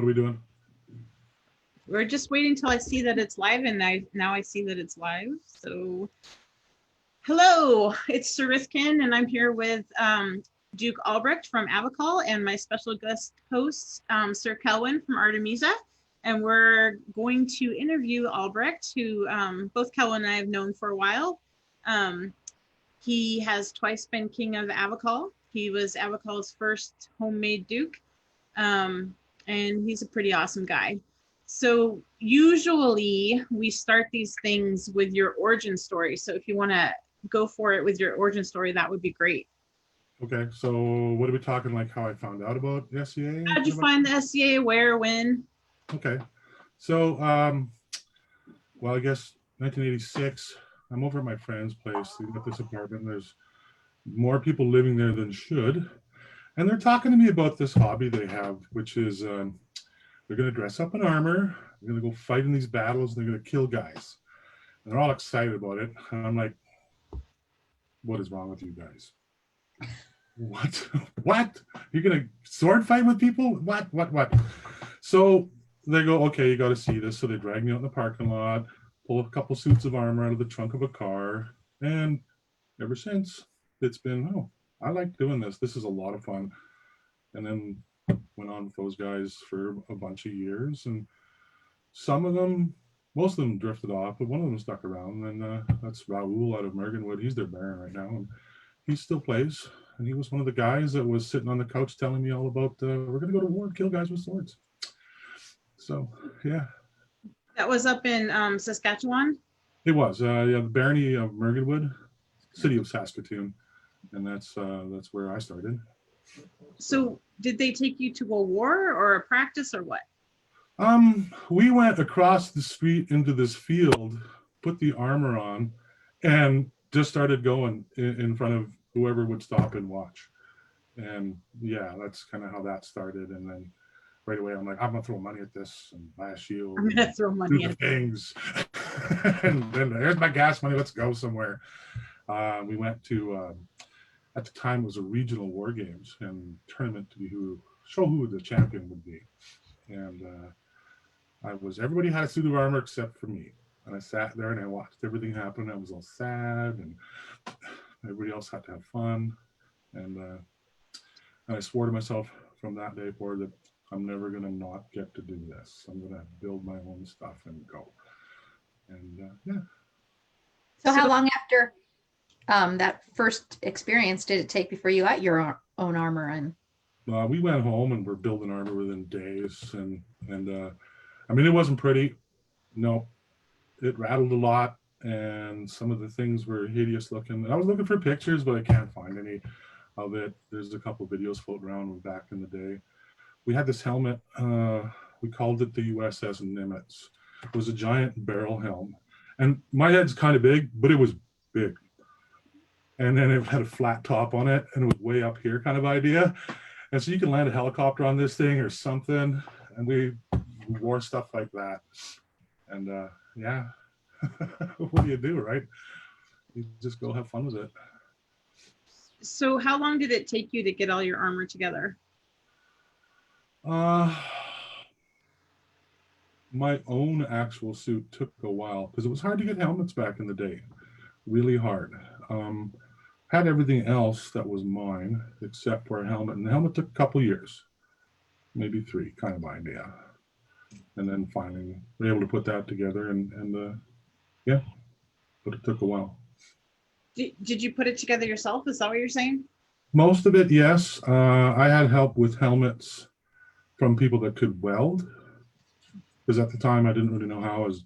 What are we doing? We're just waiting till I see that it's live, and now I see that it's live. So, hello, it's Sir Rithkin, and I'm here with Duke Albrecht from Avacal and my special guest host, Sir Kelwin from Artemisa. And we're going to interview Albrecht, who both Kelwin and I have known for a while. He has twice been king of Avacal. He was Avacal's first homemade duke, and he's a pretty awesome guy. So usually we start these things with your origin story. So if you want to go for it with your origin story, that would be great. Okay, so what are we talking, like how I found out about the SCA? How'd you find the SCA, where, when? Okay, so, well, I guess 1986, I'm over at my friend's place. They got this apartment. There's more people living there than should. And they're talking to me about this hobby they have, which is they're going to dress up in armor. They're going to go fight in these battles. And they're going to kill guys. And they're all excited about it. And I'm like, what is wrong with you guys? What? What? You're going to sword fight with people? What? So they go, okay, you got to see this. So they drag me out in the parking lot, pull a couple suits of armor out of the trunk of a car. And ever since, it's been, oh, I like doing this. This is a lot of fun. And then went on with those guys for a bunch of years. And some of them, most of them drifted off, but one of them stuck around. And that's Raoul out of Mergenwood. He's their Baron right now. And he still plays. And he was one of the guys that was sitting on the couch telling me all about, we're going to go to war, kill guys with swords. So, yeah. That was up in Saskatchewan? It was. Yeah, the Barony of Mergenwood, city of Saskatoon. And that's where I started. So did they take you to a war or a practice or what? We went across the street into this field, put the armor on, and just started going in front of whoever would stop and watch. And yeah, that's kind of how that started. And then right away, I'm like, I'm gonna throw money at this and buy a shield. I'm gonna throw money at things. And then here's my gas money. Let's go somewhere. We went to. At the time, it was a regional war games and tournament to be show who the champion would be. And everybody had a suit of armor except for me. And I sat there and I watched everything happen. I was all sad, and everybody else had to have fun. And I swore to myself from that day forward that I'm never going to not get to do this. I'm going to build my own stuff and go. And yeah. So how long after that first experience did it take before you got your own armor? And we went home and we're building armor within days, and I mean, it wasn't pretty. No, it rattled a lot, and some of the things were hideous looking. I was looking for pictures, but I can't find any of it. There's a couple of videos floating around back in the day. We had this helmet. We called it the USS Nimitz. It was a giant barrel helm, and my head's kind of big, but it was big. And then it had a flat top on it, and it was way up here kind of idea. And so you can land a helicopter on this thing or something. And we wore stuff like that. And yeah, what do you do, right? You just go have fun with it. So how long did it take you to get all your armor together? My own actual suit took a while because it was hard to get helmets back in the day. Really hard. Had everything else that was mine except for a helmet, and the helmet took a couple years, maybe 3, kind of idea. And then finally we were able to put that together, and yeah, but it took a while. Did you put it together yourself? Is that what you're saying? Most of it, yes. I had help with helmets from people that could weld, because at the time I didn't really know how. I was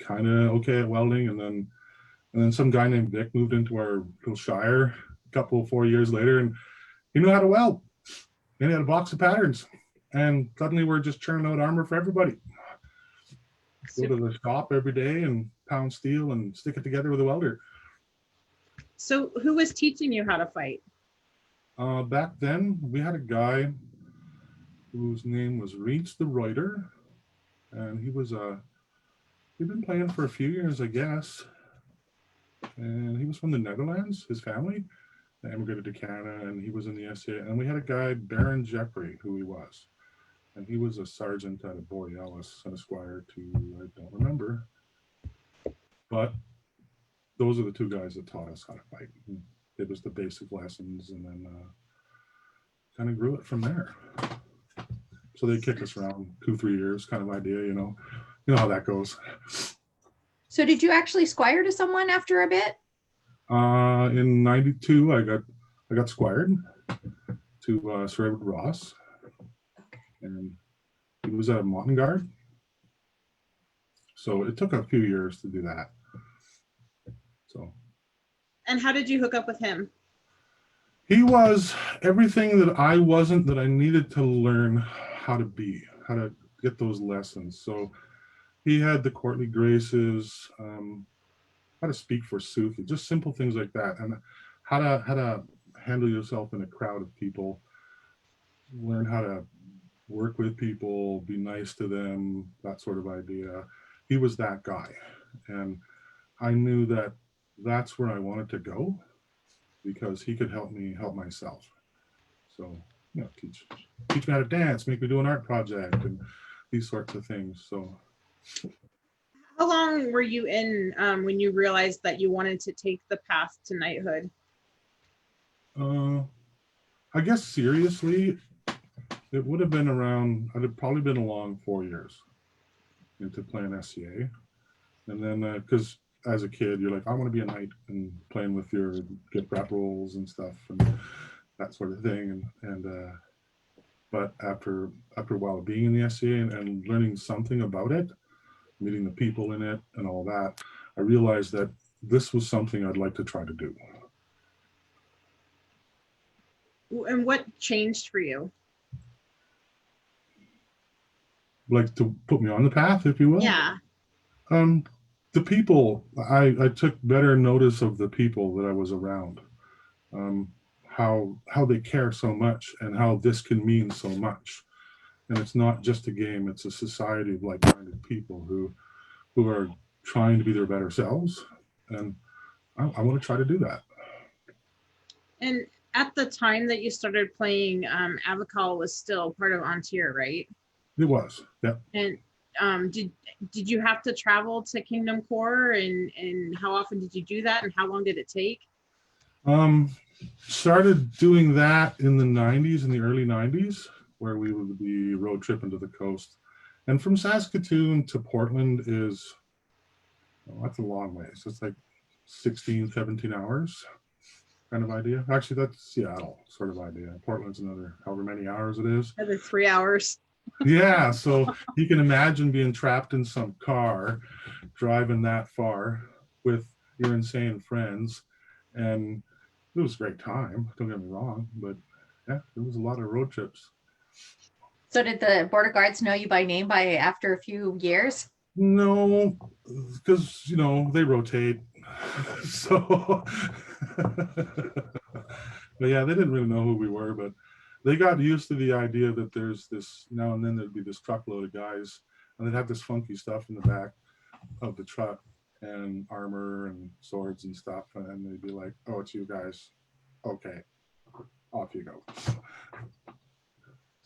kind of okay at welding, and then some guy named Vic moved into our little shire a 4 years later, and he knew how to weld. And he had a box of patterns, and suddenly we're just churning out armor for everybody. Go to the shop every day and pound steel and stick it together with a welder. So who was teaching you how to fight? Back then, we had a guy whose name was Reeds the Reuter, and he'd been playing for a few years, I guess. And he was from the Netherlands, his family. They immigrated to Canada, and he was in the SCA. And we had a guy, Baron Jeffrey, who he was. and he was a sergeant at a Borealis and a squire to, I don't remember. But those are the two guys that taught us how to fight. It was the basic lessons, and then kind of grew it from there. So they kicked us around 2-3 years, kind of idea, you know how that goes. So did you actually squire to someone after a bit? In '92, I got squired to Sir Edward Ross, and he was at a mountain guard. So it took a few years to do that. So. And how did you hook up with him? He was everything that I wasn't, that I needed to learn how to be, how to get those lessons. So he had the courtly graces, how to speak forsooth, just simple things like that, and how to handle yourself in a crowd of people, learn how to work with people, be nice to them, that sort of idea. He was that guy, and I knew that that's where I wanted to go, because he could help me help myself. So, teach me how to dance, make me do an art project, and these sorts of things. So, how long were you in when you realized that you wanted to take the path to knighthood? I guess seriously, it would have been around, I'd have probably been along 4 years into playing SCA. And then, because as a kid, you're like, I want to be a knight, and playing with your get rap rolls and stuff and that sort of thing. But after a while of being in the SCA and learning something about it, meeting the people in it and all that, I realized that this was something I'd like to try to do. And what changed for you? Like to put me on the path, if you will? Yeah. The people, I took better notice of the people that I was around, how they care so much, and how this can mean so much. And it's not just a game, it's a society of like-minded people who are trying to be their better selves. And I want to try to do that. And at the time that you started playing, Avacal was still part of Ontier, right? It was, yeah. And did you have to travel to Kingdom Core, and how often did you do that, and how long did it take? Started doing that in the 90s, in the early 90s, where we would be road tripping to the coast. And from Saskatoon to Portland is, that's a long way. So it's like 16, 17 hours kind of idea. Actually, that's Seattle sort of idea. Portland's another however many hours it is. Another 3 hours. Yeah, so you can imagine being trapped in some car, driving that far with your insane friends. And it was a great time, don't get me wrong, but yeah, there was a lot of road trips. So did the border guards know you by name after a few years? No, because, they rotate. So, but yeah, they didn't really know who we were, but they got used to the idea that there's this, now and then there'd be this truckload of guys, and they'd have this funky stuff in the back of the truck, and armor and swords and stuff, and they'd be like, oh, it's you guys. Okay, off you go.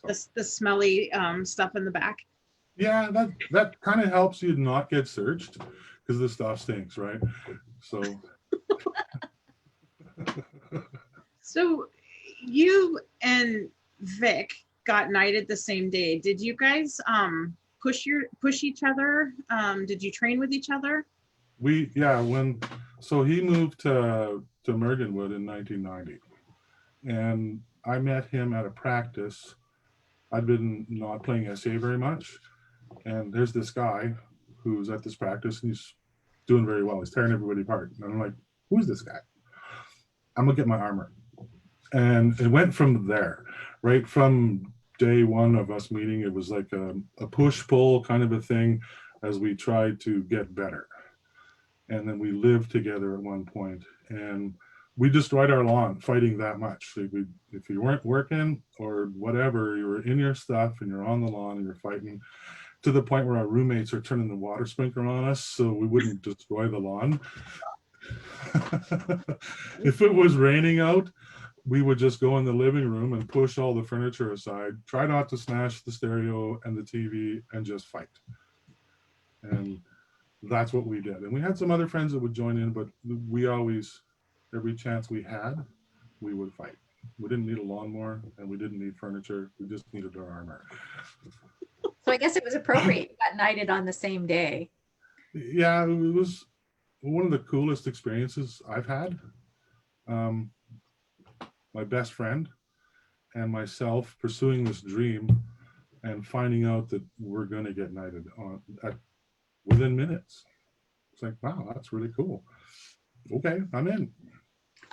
So, the smelly stuff in the back. Yeah, that kind of helps you not get searched, because the stuff stinks, right? So. So you and Vic got knighted the same day. Did you guys push each other? Did you train with each other? So he moved to Mergenwood in 1990, and I met him at a practice. I'd been not playing SA very much, and there's this guy who's at this practice, and he's doing very well. He's tearing everybody apart, and I'm like, who's this guy? I'm gonna get my armor. And it went from there. Right from day one of us meeting, it was like a push-pull kind of a thing as we tried to get better. And then we lived together at one point, and we destroyed our lawn fighting that much. If you weren't working or whatever, you were in your stuff and you're on the lawn and you're fighting, to the point where our roommates are turning the water sprinkler on us so we wouldn't destroy the lawn. If it was raining out, we would just go in the living room and push all the furniture aside, try not to smash the stereo and the TV, and just fight. And that's what we did. And we had some other friends that would join in, but we always, every chance we had, we would fight. We didn't need a lawnmower and we didn't need furniture. We just needed our armor. So I guess it was appropriate you got knighted on the same day. Yeah, it was one of the coolest experiences I've had. My best friend and myself pursuing this dream and finding out that we're going to get knighted within minutes. It's like, wow, that's really cool. Okay, I'm in.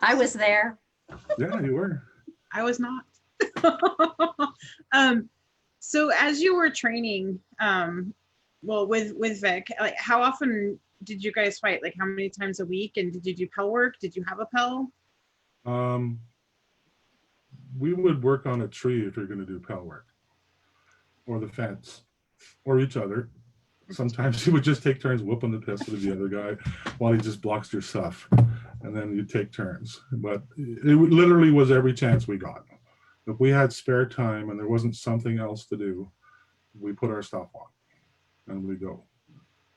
I was there. Yeah, you were. I was not. So as you were training, well, with Vic, like how often did you guys fight? Like how many times a week? And did you do pel work? Did you have a pel? We would work on a tree if you're going to do pel work, or the fence, or each other. Sometimes you would just take turns whooping the piss out of the other guy while he just blocks your stuff, and then you take turns. But it literally was every chance we got. If we had spare time and there wasn't something else to do, we put our stuff on and we go.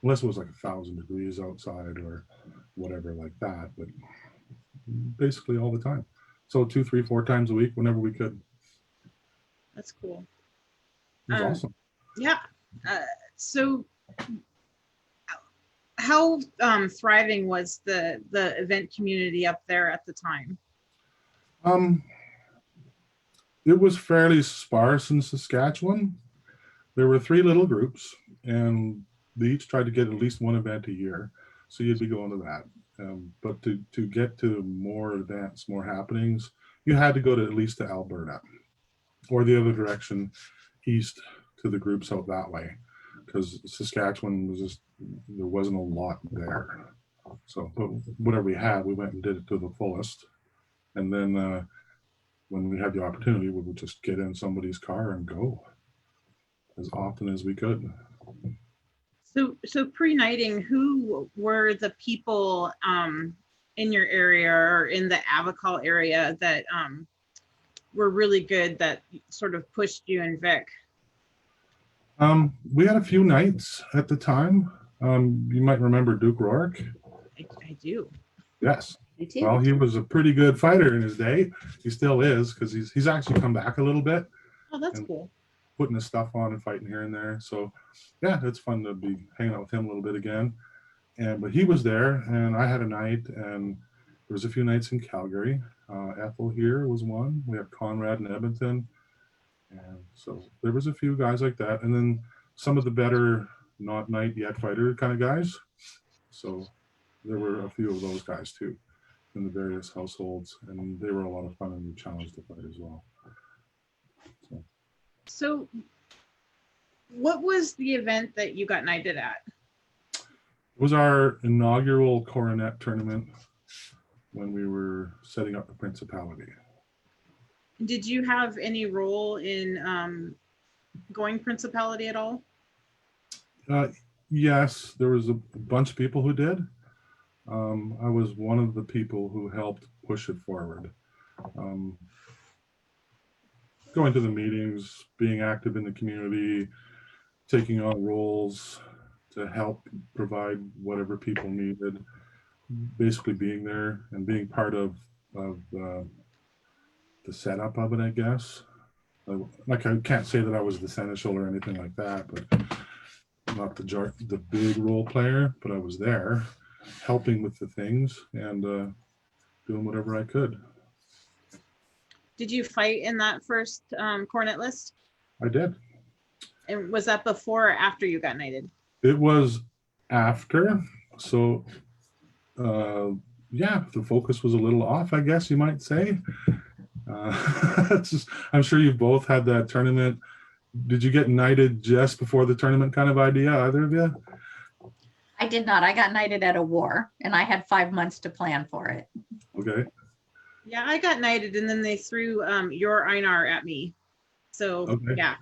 Unless it was like 1,000 degrees outside or whatever like that, but basically all the time. So 2, 3, 4 times a week whenever we could. That's cool. It was awesome. Yeah. So how thriving was the event community up there at the time? It was fairly sparse in Saskatchewan. There were 3 little groups, and they each tried to get at least one event a year. So you'd be going to that. But to get to more events, more happenings, you had to go to at least to Alberta or the other direction, east to the groups out that way, because Saskatchewan was just, there wasn't a lot there. So, but whatever we had, we went and did it to the fullest. And then when we had the opportunity, we would just get in somebody's car and go as often as we could. So pre-knighting, who were the people in your area or in the avacal area that were really good that sort of pushed you and Vic? We had a few knights at the time. You might remember Duke Albrecht. I do. Yes. Me too. Well, he was a pretty good fighter in his day. He still is, because he's actually come back a little bit. Oh, that's cool. Putting his stuff on and fighting here and there. So yeah, it's fun to be hanging out with him a little bit again. But he was there, and I had a night, and there was a few nights in Calgary. Ethel here was one. We have Conrad in Edmonton. And so there was a few guys like that. And then some of the better not knight yet fighter kind of guys. So there were a few of those guys too in the various households, and they were a lot of fun and challenged to fight as well. So what was the event that you got knighted at? It was our inaugural coronet tournament when we were setting up the principality. Did you have any role in going principality at all? Yes, there was a bunch of people who did. I was one of the people who helped push it forward. Going to the meetings, being active in the community, taking on roles to help provide whatever people needed, basically being there and being part of the setup of it, I guess. Like, I can't say that I was the seneschal or anything like that, but not the big role player, but I was there helping with the things and doing whatever I could. Did you fight in that first coronet list? I did. And was that before or after you got knighted? It was after. So yeah, the focus was a little off, I guess you might say. I'm sure you both had that tournament. Did you get knighted just before the tournament kind of idea, either of you? I did not. I got knighted at a war, and I had 5 months to plan for it. Okay. Yeah, I got knighted, and then they threw your Einar at me. So okay. Yeah.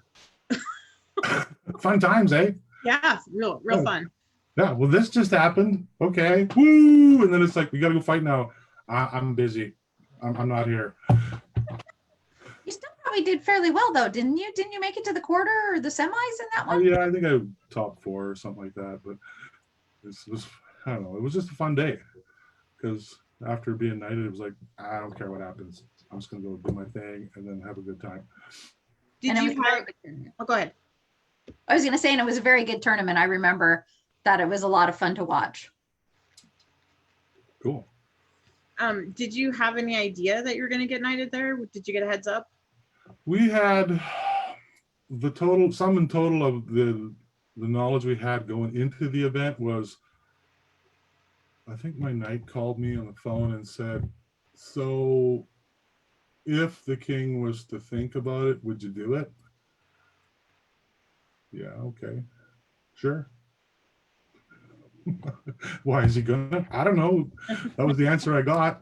Fun times, eh? Yeah, real fun. Yeah, well, this just happened. Okay, woo! And then it's like, we got to go fight now. I'm busy. I'm not here. we did fairly well though, didn't you? Didn't you make it to the quarter or the semis in that one? Yeah, I think I top 4 or something like that. But this was, I don't know, it was just a fun day because after being knighted, it was like, I don't care what happens. I'm just gonna go do my thing and then have a good time. Did And it you was a very have? good tournament. Oh, go ahead. I was going to say, and it was a very good tournament. I remember that it was a lot of fun to watch. Cool. Did you have any idea that you're going to get knighted there? Did you get a heads up? We had the total, sum and total of the knowledge we had going into the event was, I think my knight called me on the phone and said, so if the king was to think about it, would you do it? Yeah, okay, sure. Why is he gonna? I don't know. That was the answer I got.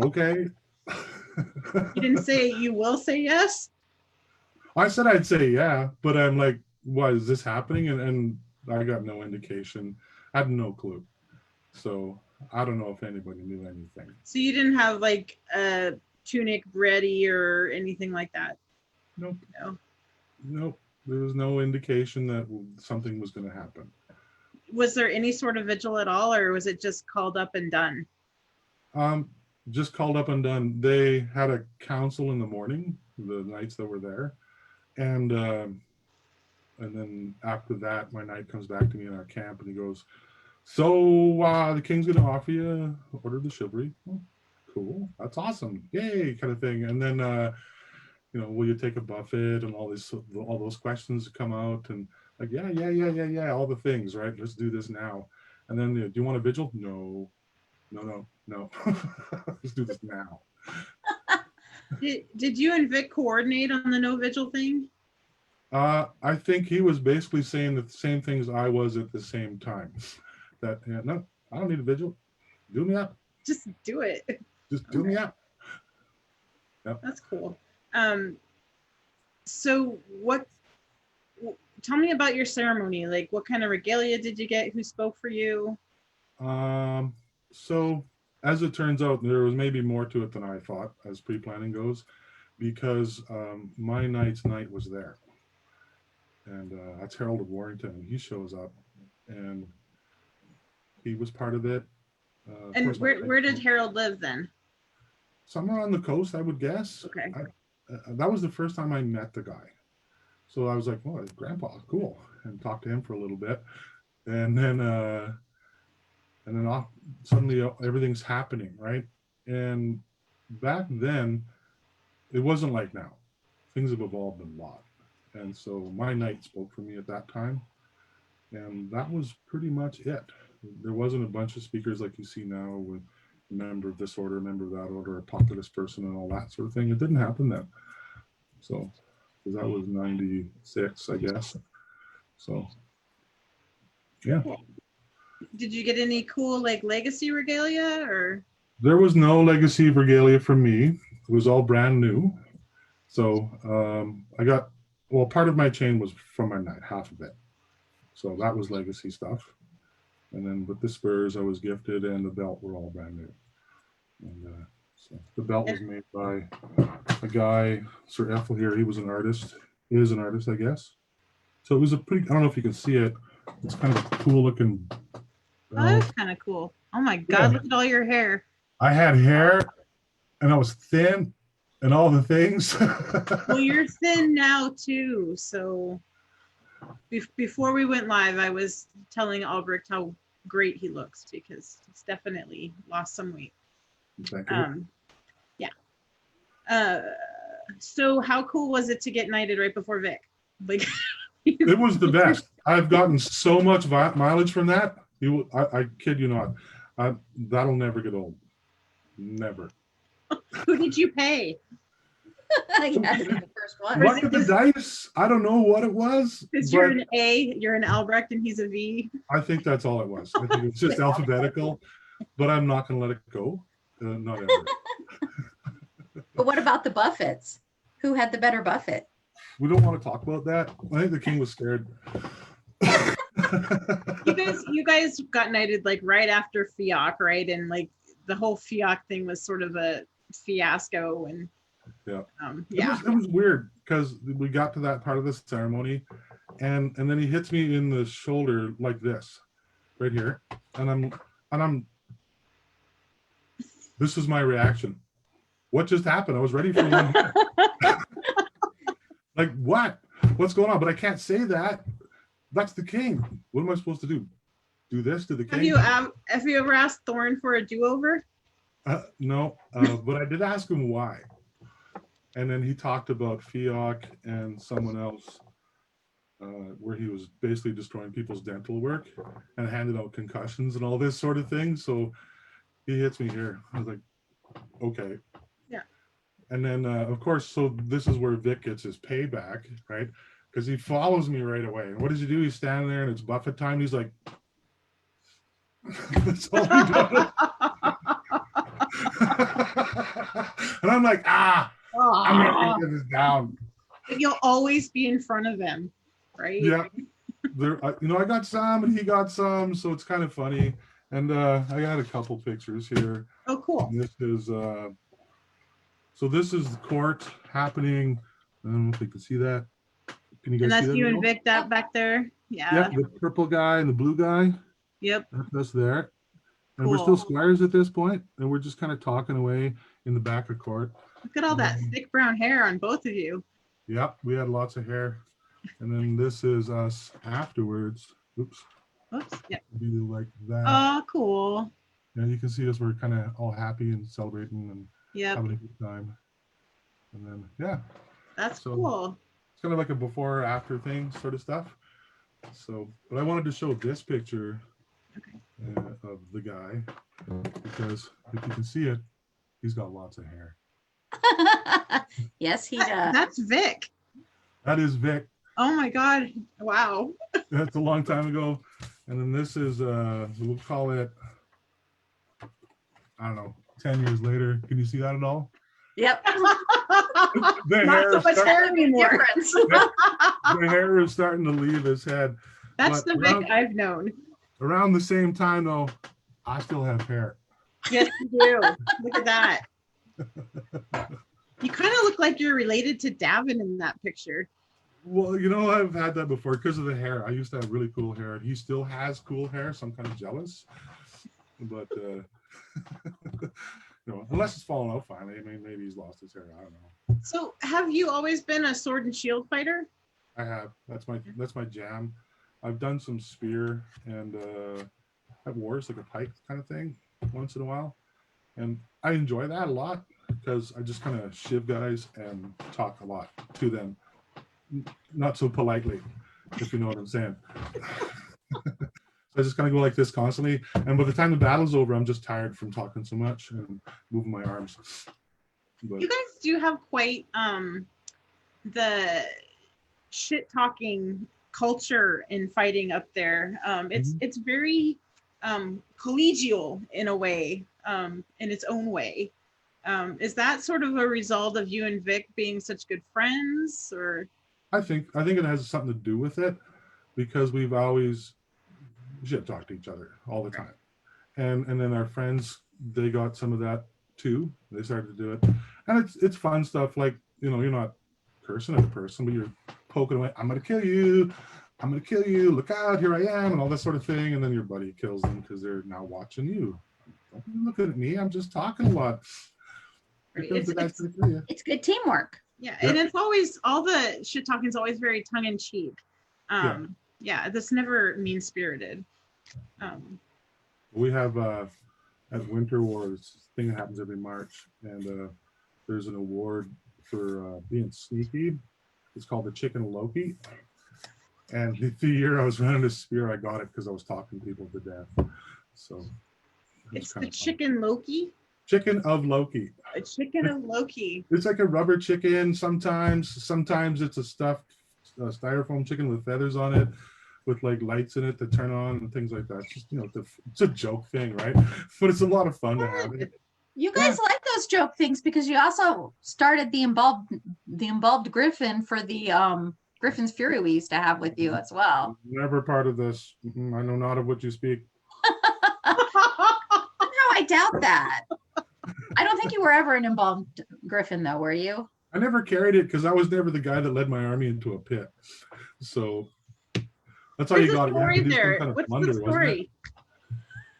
Okay. You didn't say you will say yes? I said I'd say yeah, but I'm like, why is this happening? And I got no indication. I had no clue. So I don't know if anybody knew anything. So you didn't have like a tunic ready or anything like that? Nope. No. Nope. There was no indication that something was going to happen. Was there any sort of vigil at all, or was it just called up and done? Just called up and done. They had a council in the morning, the knights that were there, and then after that, my knight comes back to me in our camp and he goes, "So the king's going to offer you Order of the Chivalry." Oh, cool, that's awesome, yay, kind of thing. And then you know, will you take a buffet and all those questions come out and like, yeah, all the things, right? Let's do this now. And then, do you want a vigil? No. Let's do this now. Did you and Vic coordinate on the no vigil thing? I think he was basically saying the same things I was at the same time. That, no, I don't need a vigil. Do me up. Just do it. Just do me up. Yep. That's cool. So tell me about your ceremony. Like, what kind of regalia did you get? Who spoke for you? So as it turns out, there was maybe more to it than I thought as pre-planning goes, because my knight's knight was there. And that's Harold of Warrington, and he shows up and he was part of it. And where did Harold live then? Somewhere on the coast, I would guess. Okay. That was the first time I met the guy. So I was like, "Oh, Grandpa, cool," and talked to him for a little bit. And then suddenly everything's happening, right? And back then, it wasn't like now. Things have evolved a lot. And so my knight spoke for me at that time. And that was pretty much it. There wasn't a bunch of speakers like you see now with a member of this order, a member of that order, talk to this person and all that sort of thing. It didn't happen then. So, because that was 96, I guess. So, yeah. Did you get any cool like legacy regalia or? There was no legacy regalia for me. It was all brand new. So I got, well, part of my chain was from my knight, half of it. So that was legacy stuff. And then with the spurs I was gifted and the belt were all brand new. And so the belt was made by a guy, Sir Ethel here. He was an artist. He is an artist, I guess. So it was a pretty, I don't know if you can see it. It's kind of a cool looking belt. Oh, that's kind of cool. Oh my God, look at all your hair. I had hair and I was thin and all the things. Well, you're thin now too. So before we went live, I was telling Albrecht how great he looks because he's definitely lost some weight. Thank you. Yeah. So how cool was it to get knighted right before Vic? Like, it was the best. I've gotten so much mileage from that. I kid you not. That'll never get old. Never. Who did you pay? You had to be the first one. Luck of the dice. I don't know what it was. Because you're an A, you're an Albrecht, and he's a V. I think that's all it was. I think it was just alphabetical, but I'm not going to let it go. Not ever. But what about the buffets? Who had the better buffet? We don't want to talk about that. I think the king was scared. You guys got knighted like right after FIAC, right? And like the whole FIAC thing was sort of a fiasco. And Yeah. Yeah. It was weird because we got to that part of the ceremony, and then he hits me in the shoulder like this, right here, and I'm. This is my reaction. What just happened? I was ready for one hit. Like what? What's going on? But I can't say that. That's the king. What am I supposed to do? Do this to the king? Have you ever asked Thorn for a do-over? No, but I did ask him why. And then he talked about Fiok and someone else, where he was basically destroying people's dental work and handed out concussions and all this sort of thing. So he hits me here. I was like, okay. Yeah. And then, of course, so this is where Vic gets his payback, right? Because he follows me right away. And what does he do? He's standing there and it's buffet time. He's like, that's all he does. And I'm like, I'm gonna get this down. You'll always be in front of them, right? Yeah. There, I got some and he got some, so it's kind of funny. And I got a couple pictures here. Oh, cool. And this is so this is the court happening. I don't know if you can see that. Can you guys And see that's that? you and Vic that back there. Yeah. Yep, the purple guy and the blue guy. Yep. That's there. And Cool. we're still squires at this point, and we're just kind of talking away in the back of court. Look at all that thick brown hair on both of you. Yep, we had lots of hair. And then this is us afterwards. Oops. Oops. Yep. Be like that. Oh, cool. Yeah, you can see us. We're kind of all happy and celebrating and Yep. having a good time. And then, yeah, That's So- cool. it's kind of like a before or after thing sort of stuff. So, but I wanted to show this picture Okay. of the guy because if you can see it, he's got lots of hair. Yes, he does. That's Vic. That is Vic. Oh my God. Wow. That's a long time ago. And then this is we'll call it, I don't know, 10 years later. Can you see that at all? Yep. The Not hair so is much start- hair anymore. Difference. the hair is starting to leave his head. That's But the Vic I've known. Around the same time though, I still have hair. Yes, you do. Look at that. You kind of look like you're related to Davin in that picture. Well, I've had that before because of the hair. I used to have really cool hair. He still has cool hair, so I'm kind of jealous. But unless it's fallen out finally. I mean, maybe he's lost his hair. I don't know. So have you always been a sword and shield fighter? I have. That's my jam. I've done some spear and have wars like a pike kind of thing once in a while, and I enjoy that a lot because I just kind of shiv guys and talk a lot to them, not so politely, if you know what I'm saying. So I just kind of go like this constantly, and by the time the battle's over, I'm just tired from talking so much and moving my arms. But You guys do have quite the shit talking culture in fighting up there. It's very collegial in a way, in its own way. Is that sort of a result of you and Vic being such good friends, or? I think it has something to do with it because we've always shit talked to each other all the time, and then our friends, they got some of that too. They started to do it, and it's fun stuff. Like you're not cursing at a person, but you're poking away. I'm gonna kill you. I'm gonna kill you. Look out! Here I am, and all that sort of thing. And then your buddy kills them because they're now watching you. Don't be looking at me. I'm just talking a lot. It's good teamwork. Yeah, and it's always, all the shit talking is always very tongue in cheek. Yeah, that's never mean spirited. We have at Winter Wars thing that happens every March, and there's an award for being sneaky. It's called the Chicken Loki. And the year I was running a spear, I got it because I was talking people to death. So It's the chicken Loki. Chicken of Loki. A chicken of Loki. It's like a rubber chicken sometimes. Sometimes it's a stuffed styrofoam chicken with feathers on it, with like lights in it that turn on and things like that. It's just it's a joke thing, right? But it's a lot of fun to have it. You guys like those joke things because you also started the embalmed griffin for the Griffin's Fury we used to have with you as well. Never part of this. I know not of what you speak. No, I doubt that. I don't think you were ever an embalmed griffin though, were you? I never carried it because I was never the guy that led my army into a pit. So that's how There's you a got it. You had story to do some there. kind of What's plunder, the wasn't it? story?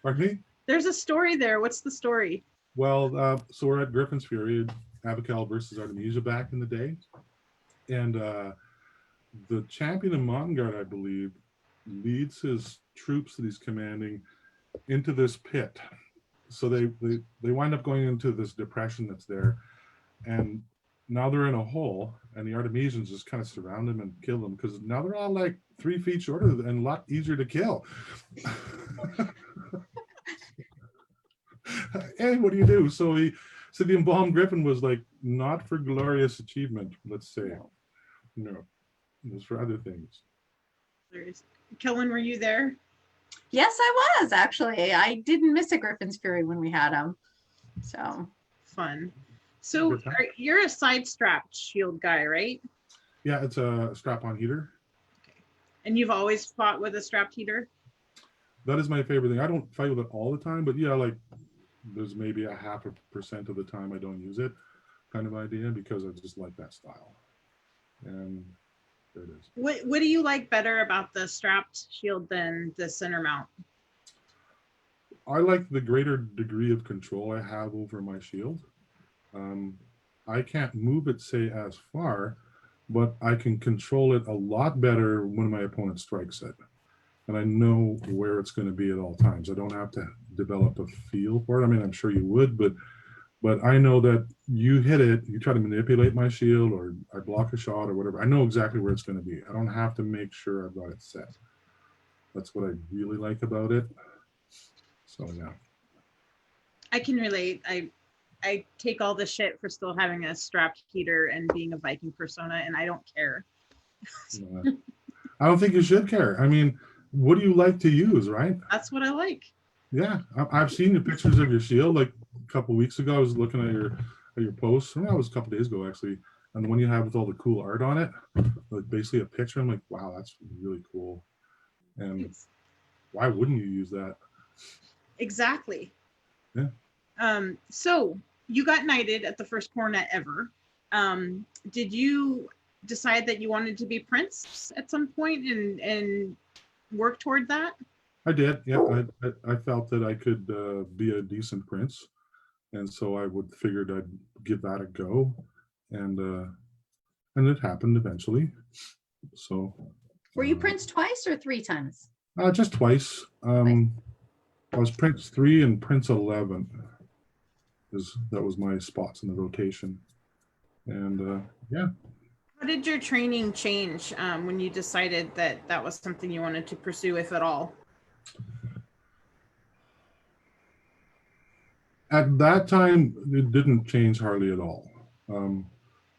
Pardon me? There's a story there. What's the story? Well, so we're at Griffin's Fury, Avacal versus Artemisia back in the day. And the champion of Montgard, I believe, leads his troops that he's commanding into this pit. So they wind up going into this depression that's there. And now they're in a hole, and the Artemisians just kind of surround them and kill them because now they're all like 3 feet shorter and a lot easier to kill. And what do you do? So the embalmed griffin was like not for glorious achievement, let's say. No, it was for other things. Kellen, were you there? Yes, I was actually. I didn't miss a Griffin's Fury when we had him. So Fun. So you're a side strapped shield guy, right? Yeah, it's a strap-on heater. Okay. And you've always fought with a strapped heater? That is my favorite thing. I don't fight with it all the time, but yeah, like there's maybe 0.5% of the time I don't use it, kind of idea, because I just like that style. And there it is. What do you like better about the strapped shield than the center mount? I like the greater degree of control I have over my shield. I can't move it, say, as far, but I can control it a lot better when my opponent strikes it. And I know where it's going to be at all times. I don't have to develop a feel for it. I mean, I'm sure you would, but I know that you hit it, you try to manipulate my shield, or I block a shot or whatever. I know exactly where it's going to be. I don't have to make sure I've got it set. That's what I really like about it. So yeah. I can relate. I take all the shit for still having a strapped heater and being a Viking persona, and I don't care. I don't think you should care. I mean, what do you like to use, right? That's what I like. Yeah, I've seen the pictures of your shield. Like a couple of weeks ago, I was looking at your posts. Well, that was a couple of days ago, actually. And the one you have with all the cool art on it, like basically a picture. I'm like, wow, that's really cool. And why wouldn't you use that? Exactly. Yeah. So you got knighted at the first coronet ever. Did you decide that you wanted to be prince at some point and work toward that? I did. Yeah, I felt that I could be a decent prince, and so I figured I'd give that a go, and it happened eventually. So. were you prince twice or 3 times? Just twice. I was Prince 3 and Prince 11. That was my spots in the rotation. And yeah. How did your training change when you decided that that was something you wanted to pursue, if at all? At that time, it didn't change hardly at all.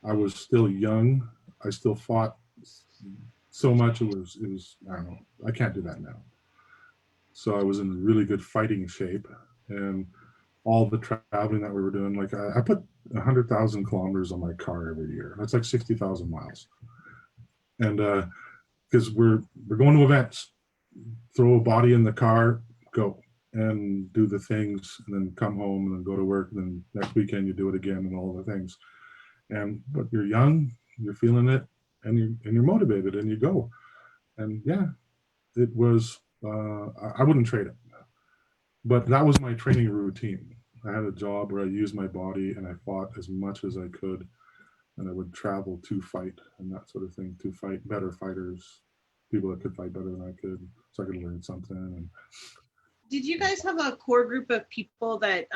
I was still young. I still fought so much. It was, I don't know, I can't do that now. So I was in really good fighting shape, and all the traveling that we were doing, like I put 100,000 kilometers on my car every year. That's like 60,000 miles. And because we're going to events, throw a body in the car, go and do the things, and then come home and then go to work. And then next weekend you do it again and all the things. But you're young, you're feeling it, and you're motivated, and you go. And yeah, it was. I wouldn't trade it. But that was my training routine. I had a job where I used my body and I fought as much as I could, and I would travel to fight and that sort of thing, to fight better fighters, people that could fight better than I could, so I could learn something. And did you guys have a core group of people that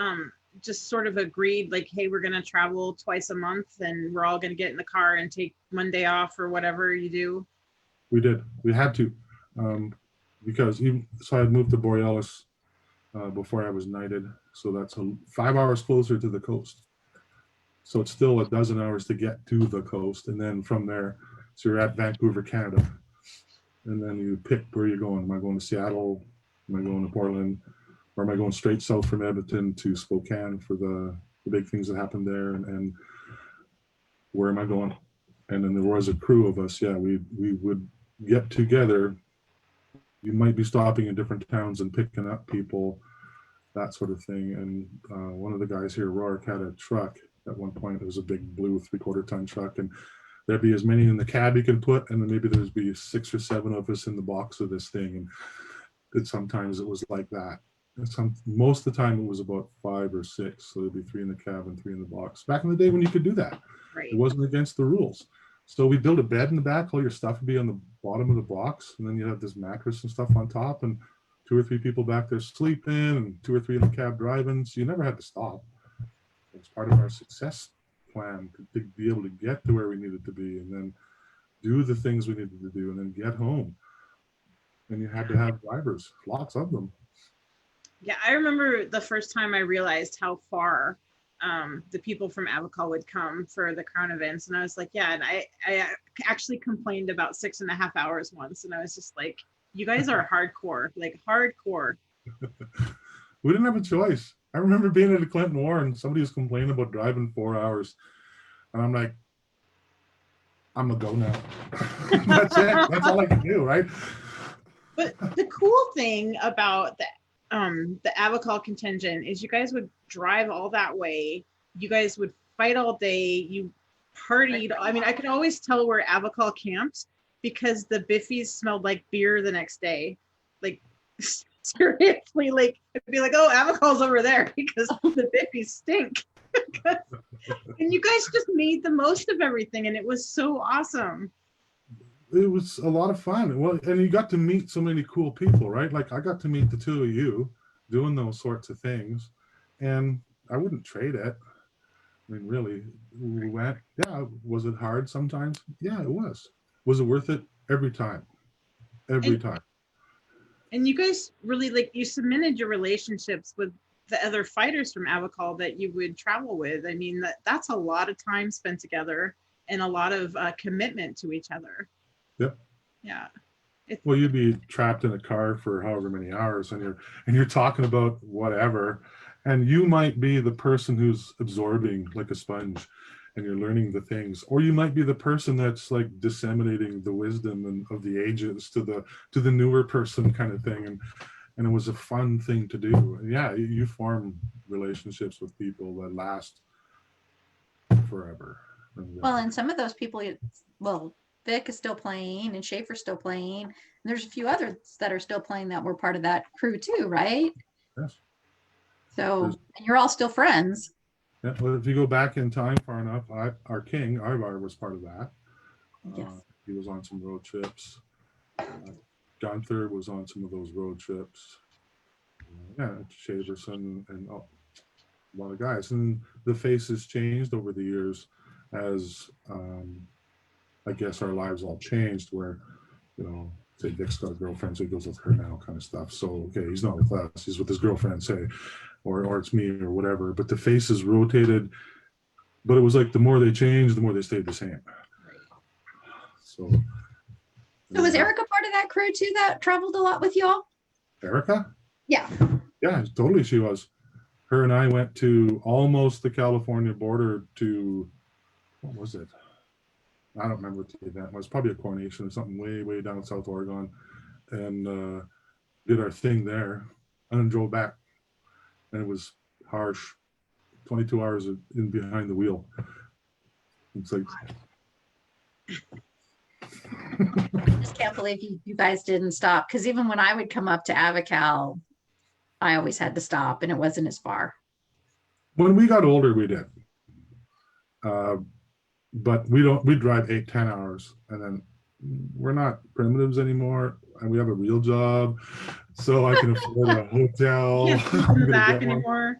just sort of agreed, like, hey, we're going to travel twice a month and we're all going to get in the car and take Monday off or whatever you do? We did. We had to. Because I had moved to Borealis before I was knighted, so that's 5 hours closer to the coast. So it's still 12 hours to get to the coast, and then from there, so you're at Vancouver, Canada, and then you pick where you're going. Am I going to Seattle? Am I going to Portland? Or am I going straight south from Edmonton to Spokane for the big things that happened there? And where am I going? And then there was a crew of us. Yeah, we would get together. You might be stopping in different towns and picking up people, that sort of thing. And one of the guys here, Rourke, had a truck, at one point. It was a big blue 3/4 ton truck, and there'd be as many in the cab you could put, and then maybe there'd be 6 or 7 of us in the box of this thing. And sometimes it was like that. And most of the time it was about 5 or 6. So there'd be 3 in the cab and 3 in the box. Back in the day when you could do that, Right. it wasn't against the rules. So we built a bed in the back. All your stuff would be on the bottom of the box, and then you have this mattress and stuff on top, and 2 or 3 people back there sleeping, and 2 or 3 in the cab driving. So you never had to stop. It was part of our success plan to be able to get to where we needed to be, and then do the things we needed to do, and then get home. And you had to have drivers, lots of them. Yeah, I remember the first time I realized how far the people from Avacal would come for the Crown events. And I was like, yeah, and I actually complained about 6.5 hours once. And I was just like, you guys are hardcore, like hardcore. We didn't have a choice. I remember being at the Clinton War and somebody was complaining about driving 4 hours. And I'm like, I'm gonna go now. That's it. That's all I can do, right? But the cool thing about the Avacal contingent is you guys would drive all that way. You guys would fight all day. You partied. I mean, I could always tell where Avacal camped because the biffies smelled like beer the next day. Like seriously, like I'd be like, oh, Avacal's over there because the biffies stink. And you guys just made the most of everything, and it was so awesome. It was a lot of fun. Well, and you got to meet so many cool people, right? Like I got to meet the 2 of you doing those sorts of things, and I wouldn't trade it. I mean, really, we went. Yeah, was it hard sometimes? Yeah, it was. Was it worth it? Every time. Every time. And you guys really like you cemented your relationships with the other fighters from Avacal that you would travel with. I mean, that's a lot of time spent together and a lot of commitment to each other. Yep. Yeah. Well, you'd be trapped in a car for however many hours, and you're talking about whatever, and you might be the person who's absorbing like a sponge, and you're learning the things, or you might be the person that's like disseminating the wisdom of the ages to the newer person, kind of thing, and it was a fun thing to do. And yeah, you form relationships with people that last forever. Well, and some of those people, well, Vic is still playing and Schaefer's still playing. And there's a few others that are still playing that were part of that crew too, right? Yes. So, and you're all still friends. Yeah, well, if you go back in time far enough, our king, Ivar, was part of that. Yes. He was on some road trips. Gunther was on some of those road trips. Yeah, Shaverson and a lot of guys. And the faces changed over the years as I guess our lives all changed, where, you know, say Dick's got a girlfriend, so he goes with her now, kind of stuff. So, okay, he's not with us, he's with his girlfriend, say, or it's me or whatever. But the faces rotated, but it was like the more they changed, the more they stayed the same. So was Erica part of that crew too that traveled a lot with y'all? Erica? Yeah. Yeah, totally she was. Her and I went to almost the California border to, what was it? I don't remember what the event was. Probably a coronation or something way down South Oregon, and did our thing there, and then drove back. And it was harsh. 22 hours in behind the wheel. It's like, I just can't believe you guys didn't stop, because even when I would come up to Avacal, I always had to stop, and it wasn't as far. when we got older, we did. But we drive 8-10 hours, and then we're not primitives anymore, and we have a real job, so I can afford a hotel. You can't sleep in the back anymore.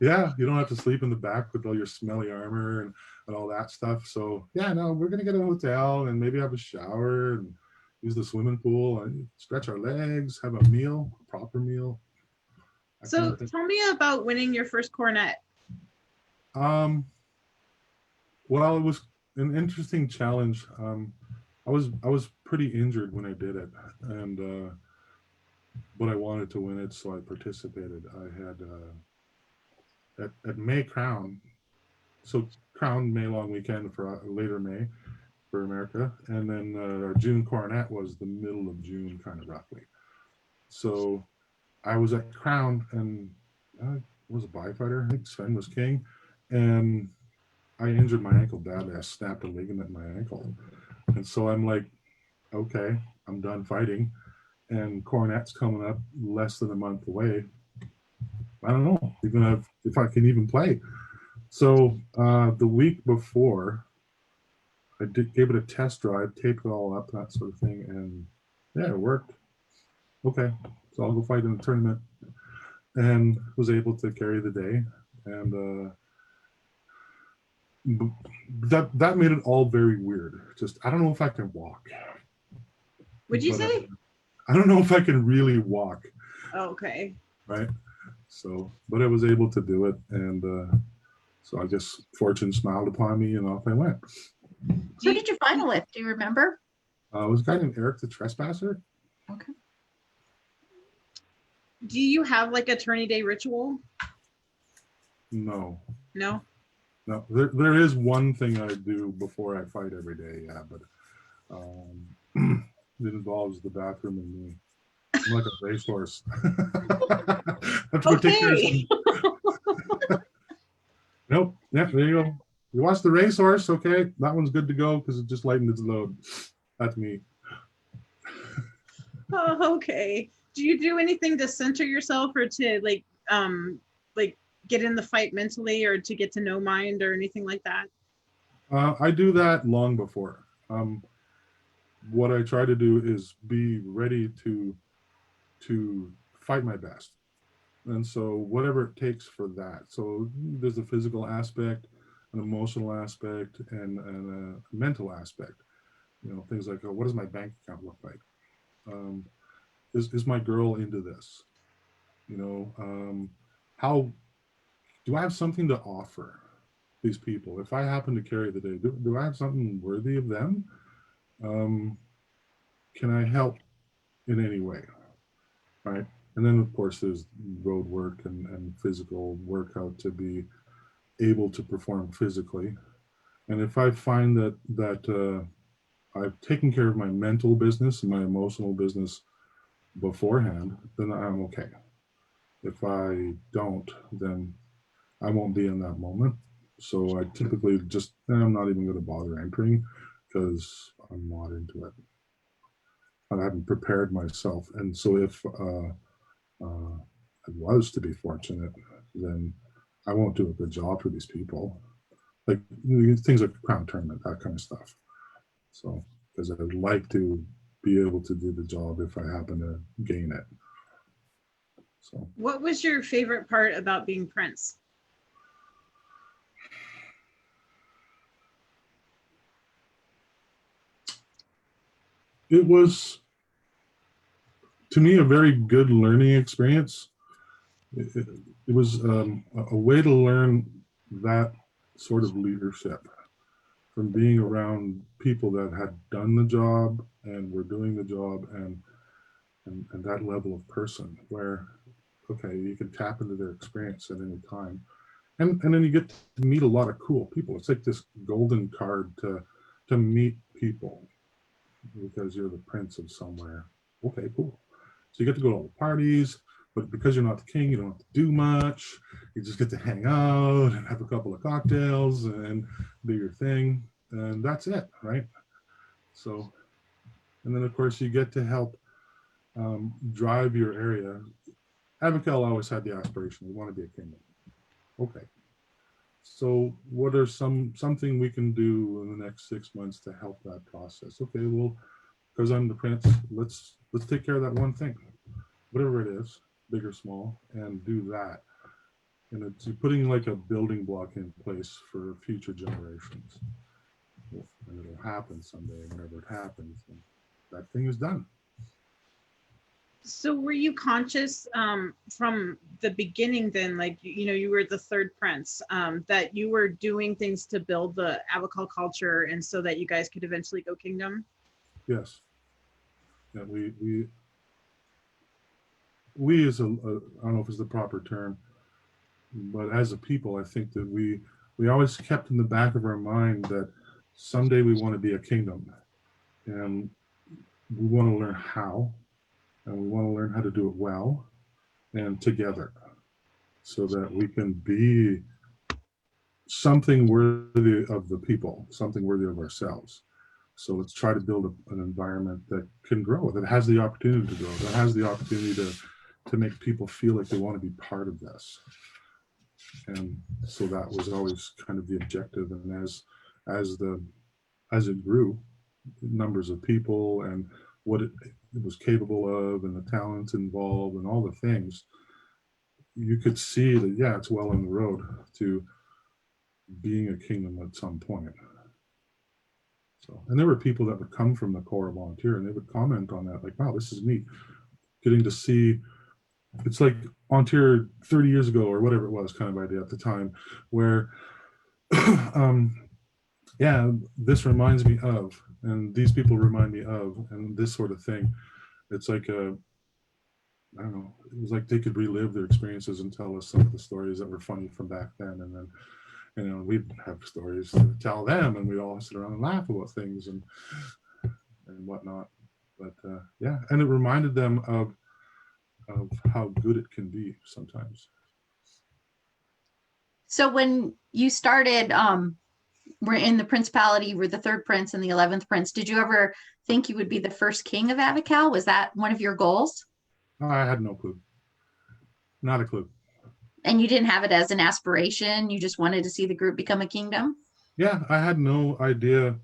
Yeah, you don't have to sleep in the back with all your smelly armor and all that stuff. So yeah, no, we're gonna get a hotel and maybe have a shower and use the swimming pool and stretch our legs, have a meal, a proper meal. So tell me about winning your first coronet. Well, it was an interesting challenge. I was pretty injured when I did it, and but I wanted to win it, so I participated. I had at May Crown, so Crown May long weekend for later May for America, and then our June coronet was the middle of June, kind of roughly. So I was at Crown, and I was a buy fighter. I think Sven was king, and I injured my ankle badly. I snapped a ligament in my ankle. And so I'm like, okay, I'm done fighting. And Coronet's coming up less than a month away. I don't know even if I can even play. So the week before, gave it a test drive, taped it all up, that sort of thing. And yeah, it worked. Okay, so I'll go fight in the tournament. And was able to carry the day. And that made it all very weird. Just, I don't know if I can walk. What'd you But, say? I don't know if I can really walk. Okay. Right. So, but I was able to do it, and so I guess fortune smiled upon me, and off I went. Who did you final with? Do you remember? It was a guy named Eric the Trespasser. Okay. Do you have like a tourney day ritual? No. No. No, there is one thing I do before I fight every day, yeah, but it involves the bathroom and me. I'm like a racehorse. I have to go take care of some. Nope. Yeah, there you go. You watch the racehorse, okay? That one's good to go because it just lightened its load. That's me. Oh, okay. Do you do anything to center yourself or to like get in the fight mentally or to get to know mind or anything like that? I do that long before. What I try to do is be ready to fight my best. And so whatever it takes for that. So there's a physical aspect, an emotional aspect, and a mental aspect. You know, things like, what does my bank account look like? Is my girl into this? You know, how do I have something to offer these people? If I happen to carry the day, do I have something worthy of them? Can I help in any way? Right. And then, of course, there's road work and physical workout to be able to perform physically. And if I find that I've taken care of my mental business and my emotional business beforehand, then I'm okay. If I don't, then I won't be in that moment. So I typically just, I'm not even going to bother entering because I'm not into it. I haven't prepared myself. And so if I was to be fortunate, then I won't do a good job for these people. Like things like crown tournament, that kind of stuff. So, because I'd like to be able to do the job if I happen to gain it. So, What was your favorite part about being Prince? it was, to me, a very good learning experience. It was a way to learn that sort of leadership from being around people that had done the job and were doing the job, and that level of person where, okay, you can tap into their experience at any time. And then you get to meet a lot of cool people. It's like this golden card to meet people because you're the prince of somewhere. Okay, cool. So you get to go to all the parties, but because you're not the king, you don't have to do much. You just get to hang out and have a couple of cocktails and do your thing. And that's it, right? So, and then of course you get to help drive your area. Avacal always had the aspiration, we want to be a kingdom. Okay. So what are something we can do in the next 6 months to help that process? Okay, well, because I'm the prince, let's take care of that one thing, whatever it is, big or small, and do that. And it's putting like a building block in place for future generations. And it'll happen someday, whenever it happens, and that thing is done. So were you conscious from the beginning then, like, you know, you were the third prince, that you were doing things to build the avacal culture and so that you guys could eventually go kingdom? Yes. Yeah, we as I don't know if it's the proper term, but as a people, I think that we always kept in the back of our mind that someday we want to be a kingdom, and we want to learn how, and we want to learn how to do it well and together, so that we can be something worthy of the people, something worthy of ourselves. So let's try to build an environment that can grow, that has the opportunity to grow, that has the opportunity to make people feel like they want to be part of this. And so that was always kind of the objective. And as it grew, numbers of people and what it was capable of and the talents involved and all the things, you could see that, yeah, it's well on the road to being a kingdom at some point. So, and there were people that would come from the core volunteer and they would comment on that, like, wow, this is neat. Getting to see, it's like volunteer 30 years ago or whatever it was, kind of idea at the time, where yeah, this reminds me of, and these people remind me of, and this sort of thing. It's like I don't know, it was like they could relive their experiences and tell us some of the stories that were funny from back then. And then, you know, we'd have stories to tell them and we'd all sit around and laugh about things and whatnot. But yeah, and it reminded them of how good it can be sometimes. So when you started, we're in the principality, you were the third prince and the 11th prince. Did you ever think you would be the first king of Avacal? Was that one of your goals? I had no clue. Not a clue. And you didn't have it as an aspiration? You just wanted to see the group become a kingdom? Yeah, I had no idea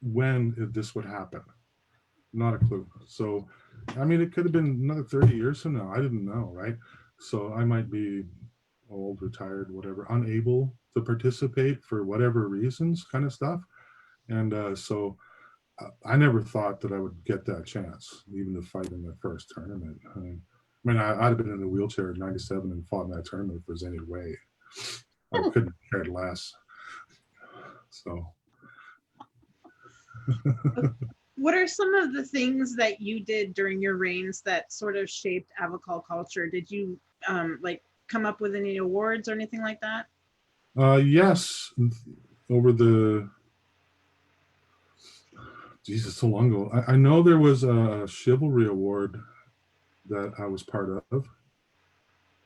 when this would happen. Not a clue. So, I mean, it could have been another 30 years from now. I didn't know, right? So I might be old, retired, whatever, unable to participate for whatever reasons, kind of stuff. And so I never thought that I would get that chance, even to fight in the first tournament. I mean, I'd have been in a wheelchair in '97 and fought in that tournament if there's any way. I couldn't have cared less. So. What are some of the things that you did during your reigns that sort of shaped Avacal culture? Did you like come up with any awards or anything like that? Yes, over the, Jesus, so long ago. I know there was a chivalry award that I was part of,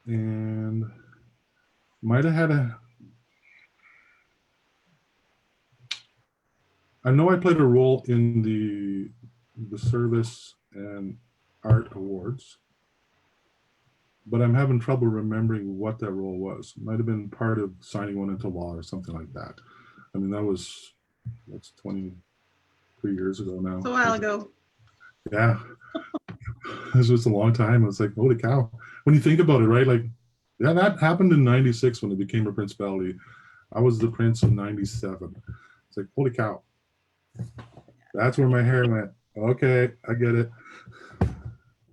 and might have had I know I played a role in the service and art awards, but I'm having trouble remembering what that role was. It might have been part of signing one into law or something like that. I mean, that's 23 years ago now. It's a while ago. Yeah. This was a long time. I was like, holy cow. When you think about it, right? Like, yeah, that happened in '96 when it became a principality. I was the prince in '97. It's like, holy cow. That's where my hair went. Okay, I get it.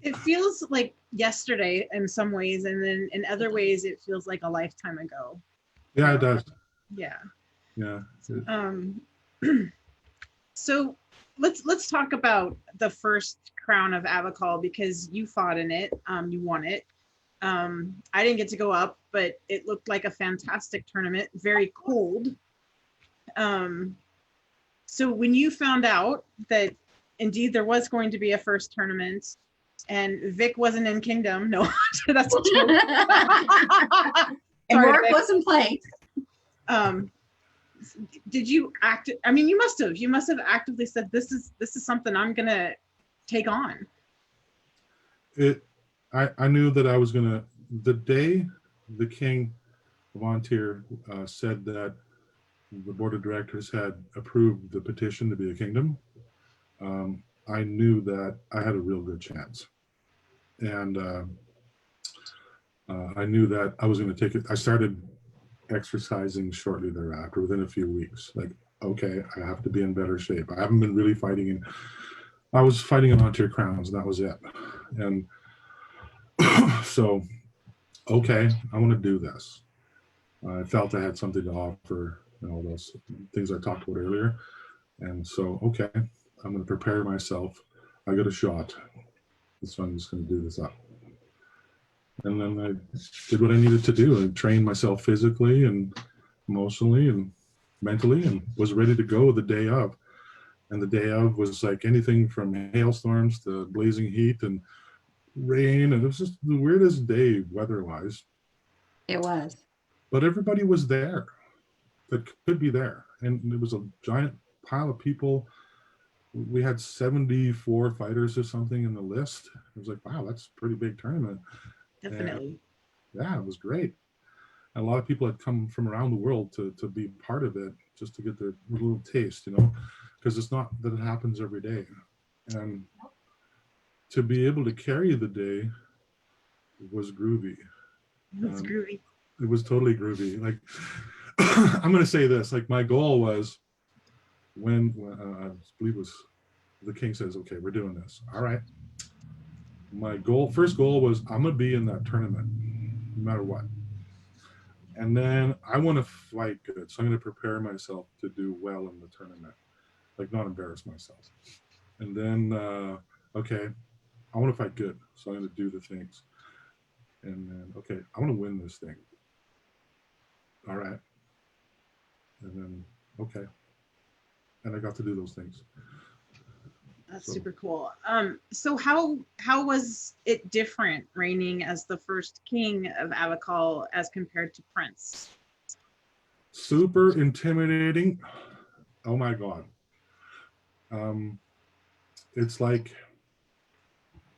It feels like yesterday in some ways, and then in other ways it feels like a lifetime ago. Yeah, it does. Yeah. Yeah. So let's talk about the first crown of Avacal, because you fought in it. You won it. I didn't get to go up, but it looked like a fantastic tournament, very cold. So when you found out that indeed there was going to be a first tournament and Vic wasn't in Kingdom, no, that's a joke. And Sorry, Mark Vic. wasn't playing. Did you act? I mean, you must have actively said, this is something I'm gonna take on. I knew that I was gonna, the day the king volunteer said that the board of directors had approved the petition to be a kingdom, I knew that I had a real good chance. And I knew that I was going to take it. I started exercising shortly thereafter, within a few weeks. Like, okay, I have to be in better shape. I haven't been really fighting I was fighting in volunteer crowns, and that was it. And so, okay, I want to do this. I felt I had something to offer, and all those things I talked about earlier. And so, okay, I'm going to prepare myself. I got a shot. So I'm just going to do this up. And then I did what I needed to do. I trained myself physically and emotionally and mentally, and was ready to go the day of. And the day of was like anything from hailstorms to blazing heat and rain. And it was just the weirdest day weather-wise. It was. but everybody was there that could be there. And it was a giant pile of people. We had 74 fighters or something in the list. It was like, wow, that's a pretty big tournament. Definitely. And yeah, it was great. And a lot of people had come from around the world to be part of it, just to get their little taste, because it's not that it happens every day. And to be able to carry the day was groovy. It's groovy. It was totally groovy. Like, I'm going to say this, like my goal was when I believe it was the king says, okay, we're doing this. All right. My first goal was I'm going to be in that tournament no matter what. And then I want to fight good. So I'm going to prepare myself to do well in the tournament, like not embarrass myself. And then, okay, I want to fight good. So I'm going to do the things. And then, okay, I want to win this thing. All right. And then, okay. And I got to do those things. That's super cool. So how was it different reigning as the first king of Avacal as compared to Prince? Super intimidating. Oh my God. It's like,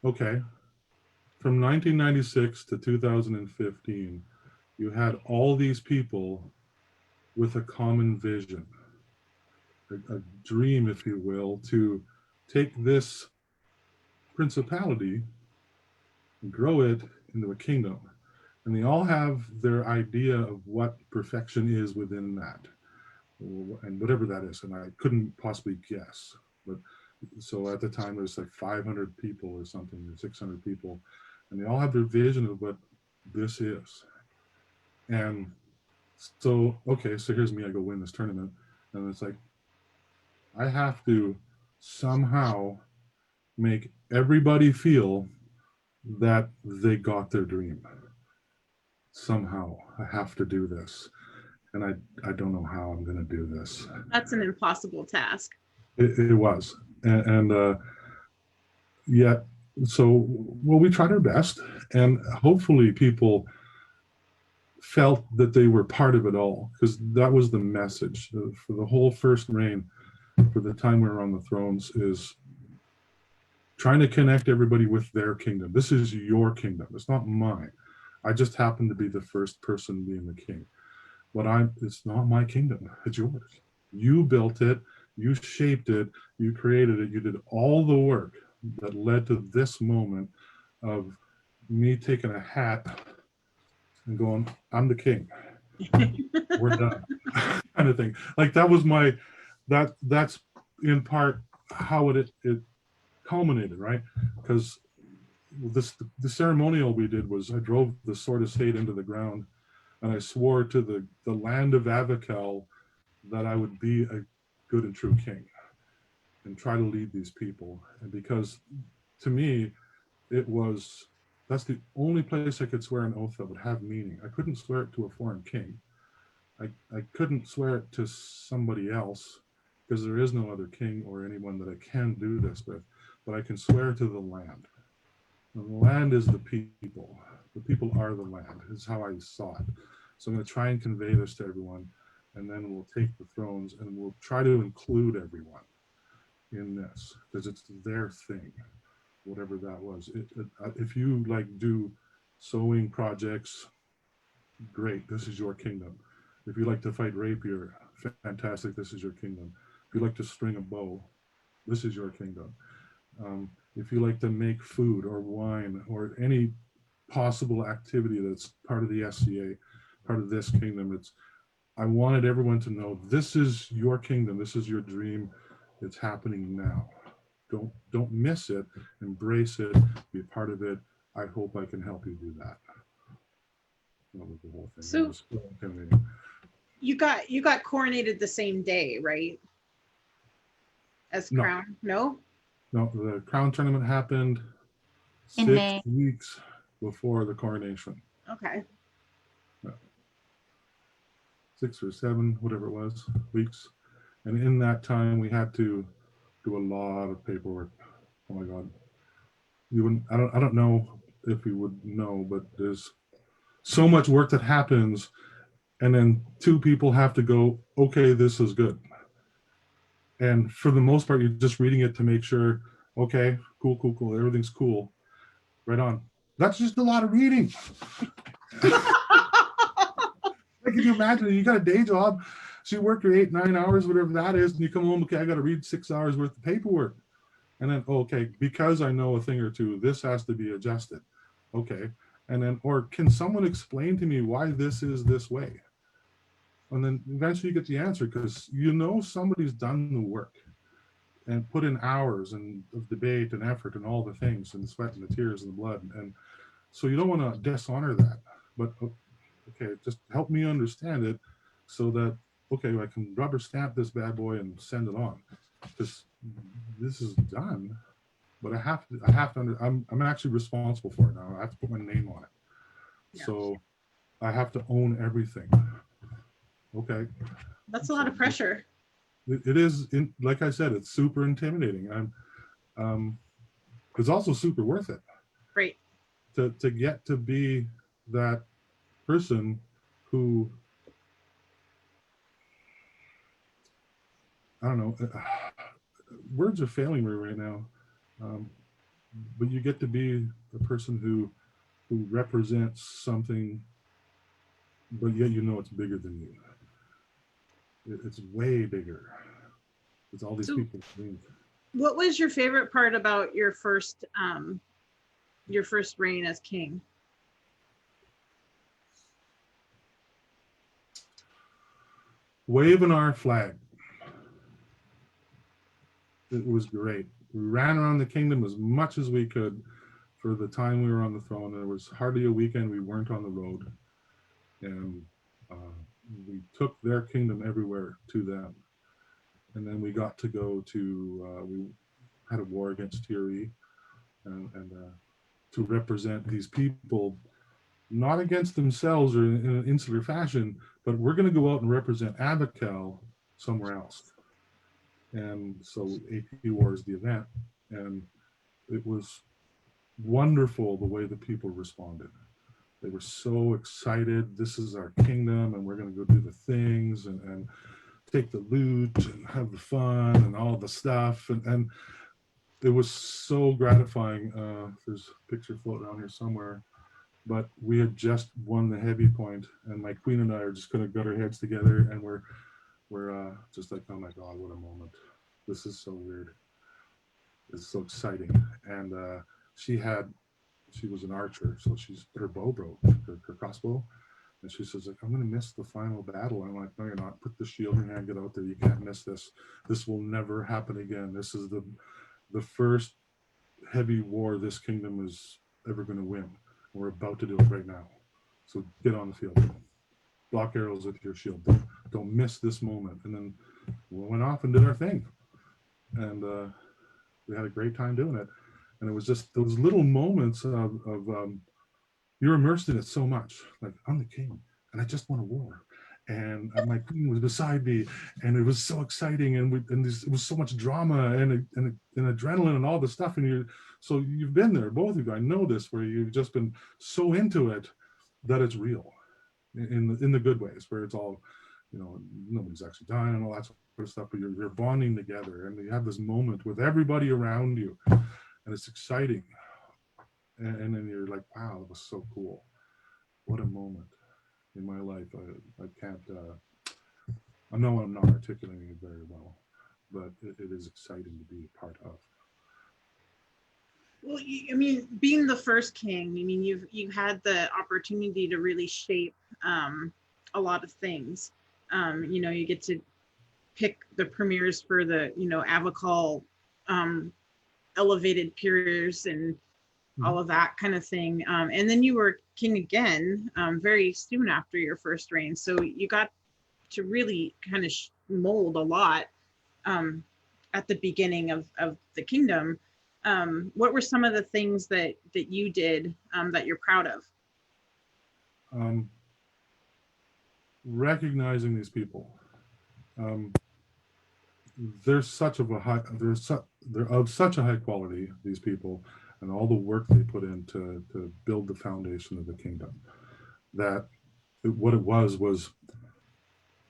okay, from 1996 to 2015, you had all these people with a common vision, a dream, if you will, to take this principality and grow it into a kingdom. And they all have their idea of what perfection is within that, and whatever that is. And I couldn't possibly guess. But so at the time, there's like 500 people or something, or 600 people, and they all have their vision of what this is. And so, okay, so here's me, I go win this tournament. And it's like, I have to somehow make everybody feel that they got their dream. Somehow I have to do this. And I don't know how I'm going to do this. That's an impossible task. It was. And yet, so, well, we tried our best. And hopefully people felt that they were part of it all, because that was the message for the whole first reign, for the time we were on the thrones, is trying to connect everybody with their kingdom. This is your kingdom. It's not mine. I just happen to be the first person being the king. It's not my kingdom. It's yours. You built it. You shaped it. You created it. You did all the work that led to this moment of me taking a hat and going, I'm the king. We're done. Kind of thing. Like that was that's in part how it culminated, right? Because the ceremonial we did was I drove the sword of state into the ground, and I swore to the land of Avacal that I would be a good and true king and try to lead these people. And because to me, that's the only place I could swear an oath that would have meaning. I couldn't swear it to a foreign king. I couldn't swear it to somebody else, because there is no other king or anyone that I can do this with, but I can swear to the land. And the land is the people. The people are the land, is how I saw it. So I'm going to try and convey this to everyone, and then we'll take the thrones and we'll try to include everyone in this, because it's their thing, whatever that was. If you like do sewing projects, great, this is your kingdom. If you like to fight rapier, fantastic, this is your kingdom. If you like to string a bow, this is your kingdom. If you like to make food or wine or any possible activity that's part of the SCA, part of this kingdom, I wanted everyone to know this is your kingdom, this is your dream, it's happening now. Don't miss it, embrace it, be a part of it. I hope I can help you do that. That was the whole thing. So you got coronated the same day, right? As crown? No? No, the crown tournament happened In 6 May. weeks before the coronation. Okay. 6 or 7, whatever it was, weeks. And in that time, we had to do a lot of paperwork. Oh my God. I don't know if you would know, but there's so much work that happens and then two people have to go, okay, this is good. And for the most part, you're just reading it to make sure, okay, cool, cool, cool, everything's cool. Right on. That's just a lot of reading. Like, can you imagine? You got a day job, so you work your 8-9 hours, whatever that is, and you come home, okay, I got to read 6 hours worth of paperwork. And then, okay, because I know a thing or two, this has to be adjusted. Okay. And then, or can someone explain to me why this is this way? And then eventually you get the answer, because you know somebody's done the work and put in hours and of debate and effort and all the things and the sweat and the tears and the blood. And so you don't want to dishonor that, but okay, just help me understand it so that, okay, I can rubber stamp this bad boy and send it on, because this is done. But I have to, I'm actually responsible for it now. I have to put my name on it. Yeah. So I have to own everything. Okay. That's a lot of pressure. It is, like I said, it's super intimidating. It's also super worth it. Right. To get to be that person who, I don't know, words are failing me right now. But you get to be the person who represents something, but yet you know it's bigger than you. It's way bigger. It's all these people. What was your favorite part about your first reign as king? Waving our flag. It was great. We ran around the kingdom as much as we could for the time we were on the throne. There was hardly a weekend we weren't on the road. And we took their kingdom everywhere to them. And then we got to go to, we had a war against Tyre, and to represent these people, not against themselves or in an insular fashion, but we're going to go out and represent avacal somewhere else. And so AP War is the event, and it was wonderful the way the people responded. They were so excited. This is our kingdom, and we're going to go do the things and take the loot and have the fun and all the stuff. And it was so gratifying. There's a picture floating around here somewhere, but we had just won the heavy point, and my queen and I are just going to gut our heads together, and we're just like, oh my God, what a moment. This is so weird. It's so exciting. And she was an archer, so her bow broke, her crossbow. And she says, like, I'm going to miss the final battle. And I'm like, no, you're not. Put the shield in your hand, get out there. You can't miss this. This will never happen again. This is the first heavy war this kingdom is ever going to win. We're about to do it right now. So get on the field. Block arrows with your shield. Don't miss this moment. And then we went off and did our thing. And we had a great time doing it. And it was just those little moments of you're immersed in it so much. Like, I'm the king, and I just won a war, and my queen was beside me, and it was so exciting, and it was so much drama and adrenaline and all the stuff. And you've been there, both of you. I know this, where you've just been so into it that it's real, in the good ways, where it's all, nobody's actually dying and all that sort of stuff, but you're bonding together, and you have this moment with everybody around you, and it's exciting. And then you're like, wow, it was so cool. What a moment in my life. I can't, I know I'm not articulating it very well, but it is exciting to be a part of. Well, I mean, being the first king, I mean, you've had the opportunity to really shape a lot of things. You get to pick the premiers for the, avacal elevated peers and all of that kind of thing. And then you were king again very soon after your first reign. So you got to really kind of mold a lot at the beginning of the kingdom. What were some of the things that you did that you're proud of? Recognizing these people. They're of such a high quality, these people, and all the work they put in to build the foundation of the kingdom, that what it was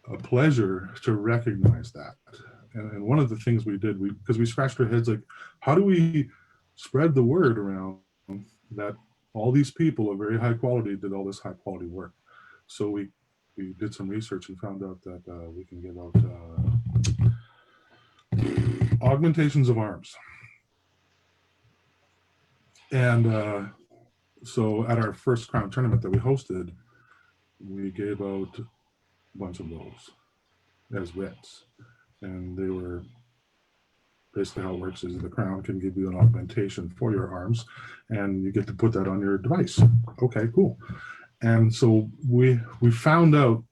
a pleasure to recognize that. And one of the things we did, because we scratched our heads like, how do we spread the word around that all these people of very high quality did all this high quality work? So we did some research and found out that we can give out augmentations of arms. And so at our first Crown tournament that we hosted, we gave out a bunch of those as writs. And they were basically, how it works is the Crown can give you an augmentation for your arms, and you get to put that on your device. Okay, cool. And so we found out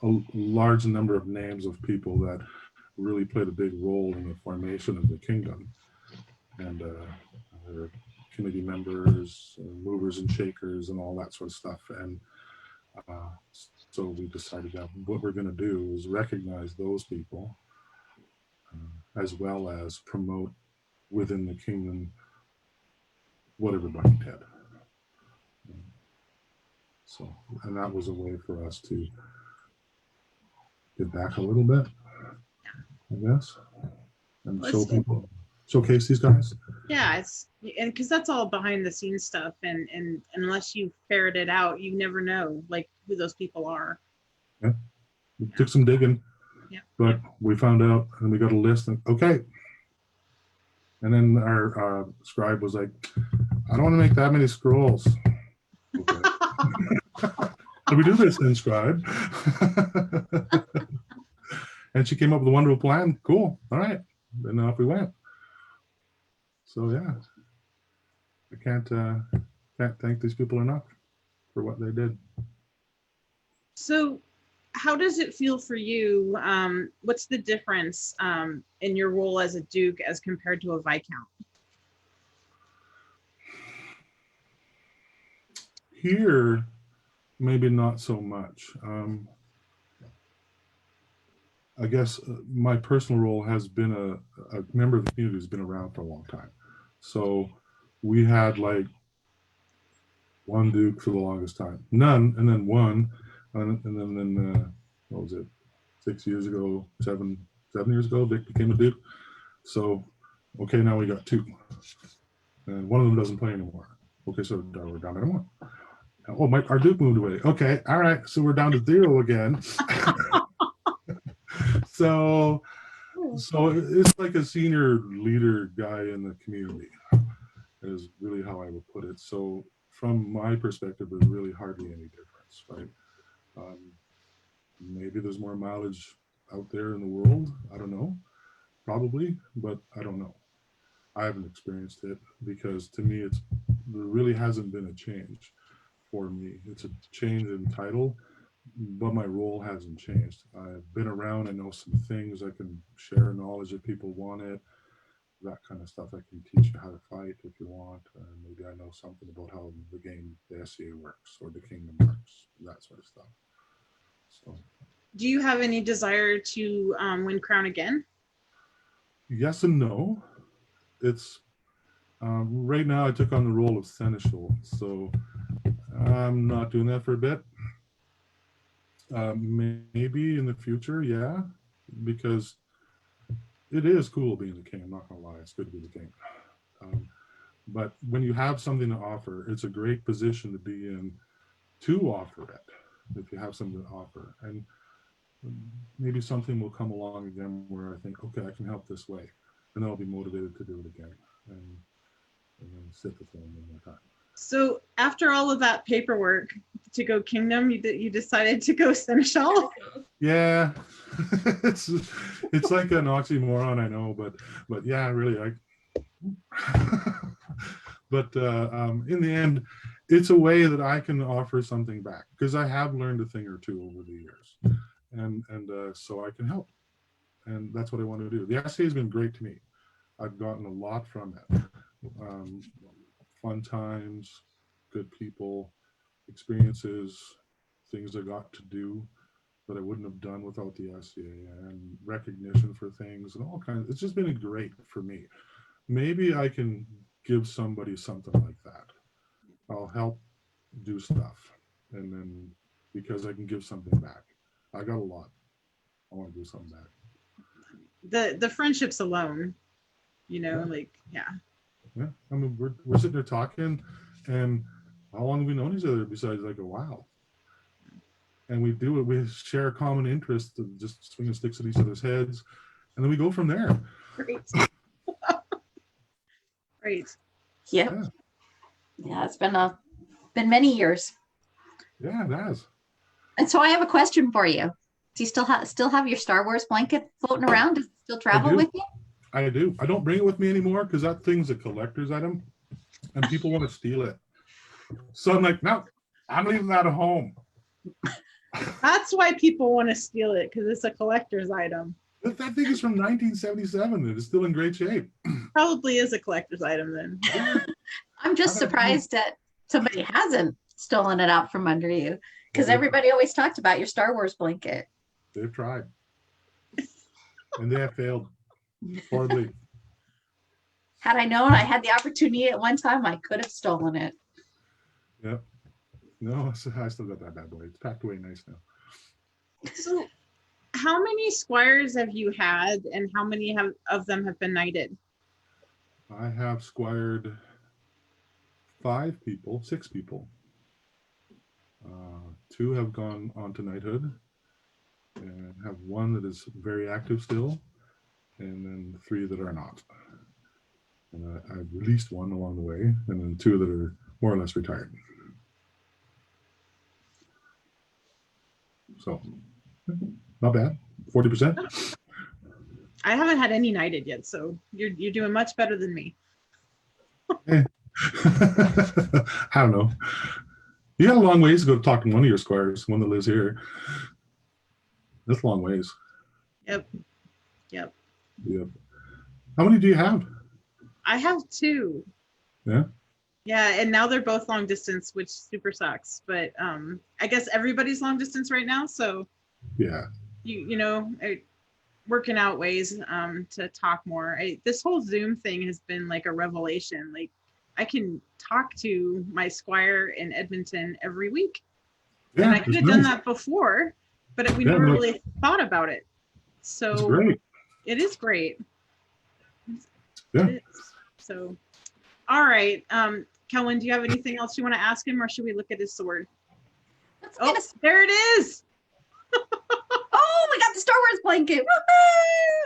a large number of names of people that really played a big role in the formation of the kingdom. And their committee members, movers and shakers, and all that sort of stuff. And so we decided that what we're going to do is recognize those people, as well as promote within the kingdom what everybody did. So, and that was a way for us to get back a little bit, I guess, and show people, showcase these guys. Yeah, and because that's all behind the scenes stuff, and unless you ferret it out, you never know like who those people are. Yeah, it took some digging. Yeah. But we found out, and we got a list, and okay. And then our scribe was like, I don't want to make that many scrolls. Okay. Can we do this then, scribe? And she came up with a wonderful plan. Cool. All right. Then off we went. So yeah, I can't thank these people enough for what they did. So how does it feel for you? What's the difference in your role as a Duke as compared to a Viscount? Here, maybe not so much. I guess my personal role has been a member of the community who's been around for a long time. So we had like one Duke for the longest time, none, and then one, and then what was it, 6 years ago, seven years ago, Vic became a Duke. So, okay, now we got two, and one of them doesn't play anymore. Okay, so we're down to one. Oh, our Duke moved away. Okay, all right, so we're down to 0 again. So it's like a senior leader guy in the community is really how I would put it. So from my perspective, there's really hardly any difference, right? Maybe there's more mileage out there in the world. I don't know, probably, but I don't know. I haven't experienced it because to me, there really hasn't been a change for me. It's a change in title, but my role hasn't changed. I've been around. I know some things. I can share knowledge if people want it. That kind of stuff. I can teach you how to fight if you want. Maybe I know something about how the game, the SCA works or the kingdom works, that sort of stuff. So, do you have any desire to win Crown again? Yes and no. It's right now I took on the role of seneschal, so I'm not doing that for a bit. Maybe in the future, yeah, because it is cool being the king. I'm not gonna lie, it's good to be the king. But when you have something to offer, it's a great position to be in to offer it. If you have something to offer, and maybe something will come along again where I think, okay, I can help this way, and then I'll be motivated to do it again, and then sit the throne one more time. So after all of that paperwork to go kingdom, you decided to go seneschal? Yeah, it's like an oxymoron, I know, but yeah, really, but in the end, it's a way that I can offer something back because I have learned a thing or two over the years, and so I can help, and that's what I want to do. The SCA has been great to me. I've gotten a lot from it. Fun times, good people, experiences, things I got to do that I wouldn't have done without the SCA, and recognition for things and all kinds. It's just been great for me. Maybe I can give somebody something like that. I'll help do stuff, and then because I can give something back. I got a lot. I want to give something back. The friendships alone, like, yeah. Yeah, I mean, we're sitting there talking, and how long have we known each other besides like a while? And we do it. We share a common interest of just swinging sticks at each other's heads, and then we go from there. Great. Great. Yep. Yeah, Yeah, it's been many years. yeah, it has. And so I have a question for you. Do you still have your Star Wars blanket floating around? Does it still travel do. with you? I do. I don't bring it with me anymore because that thing's a collector's item, and people want to steal it. So I'm like, no, I'm leaving that at home. That's why people want to steal it, because it's a collector's item. That thing is from 1977 and it's still in great shape. Probably is a collector's item then. I'm just surprised that somebody hasn't stolen it out from under you, because everybody always talked about your Star Wars blanket. They've tried. And they have failed horribly. Had I known I had the opportunity at one time, I could have stolen it. Yep. No, I still got that bad boy. It's packed away nice now. So how many Squires have you had, and how many of them have been knighted? I have squired 6 people. 2 have gone on to knighthood, and have 1 that is very active still, and then 3 that are not. And I've released 1 along the way, and then 2 that are more or less retired. So, not bad. 40%. I haven't had any knighted yet, so you're doing much better than me. I don't know. You got a long ways to go to talk to one of your squires, one that lives here. That's a long ways. Yep. Yep. How many do you have? I have 2. Yeah. Yeah, and now they're both long distance, which super sucks. But I guess everybody's long distance right now, so Yeah. Working out ways to talk more. This whole Zoom thing has been like a revelation. Like, I can talk to my squire in Edmonton every week, Yeah, and I could have done that before, but we never really thought about it. So it's great. It is great. Yeah. It is. So, all right. Kellen, do you have anything else you want to ask him, or should we look at his sword? There it is. Oh, we got the Star Wars blanket.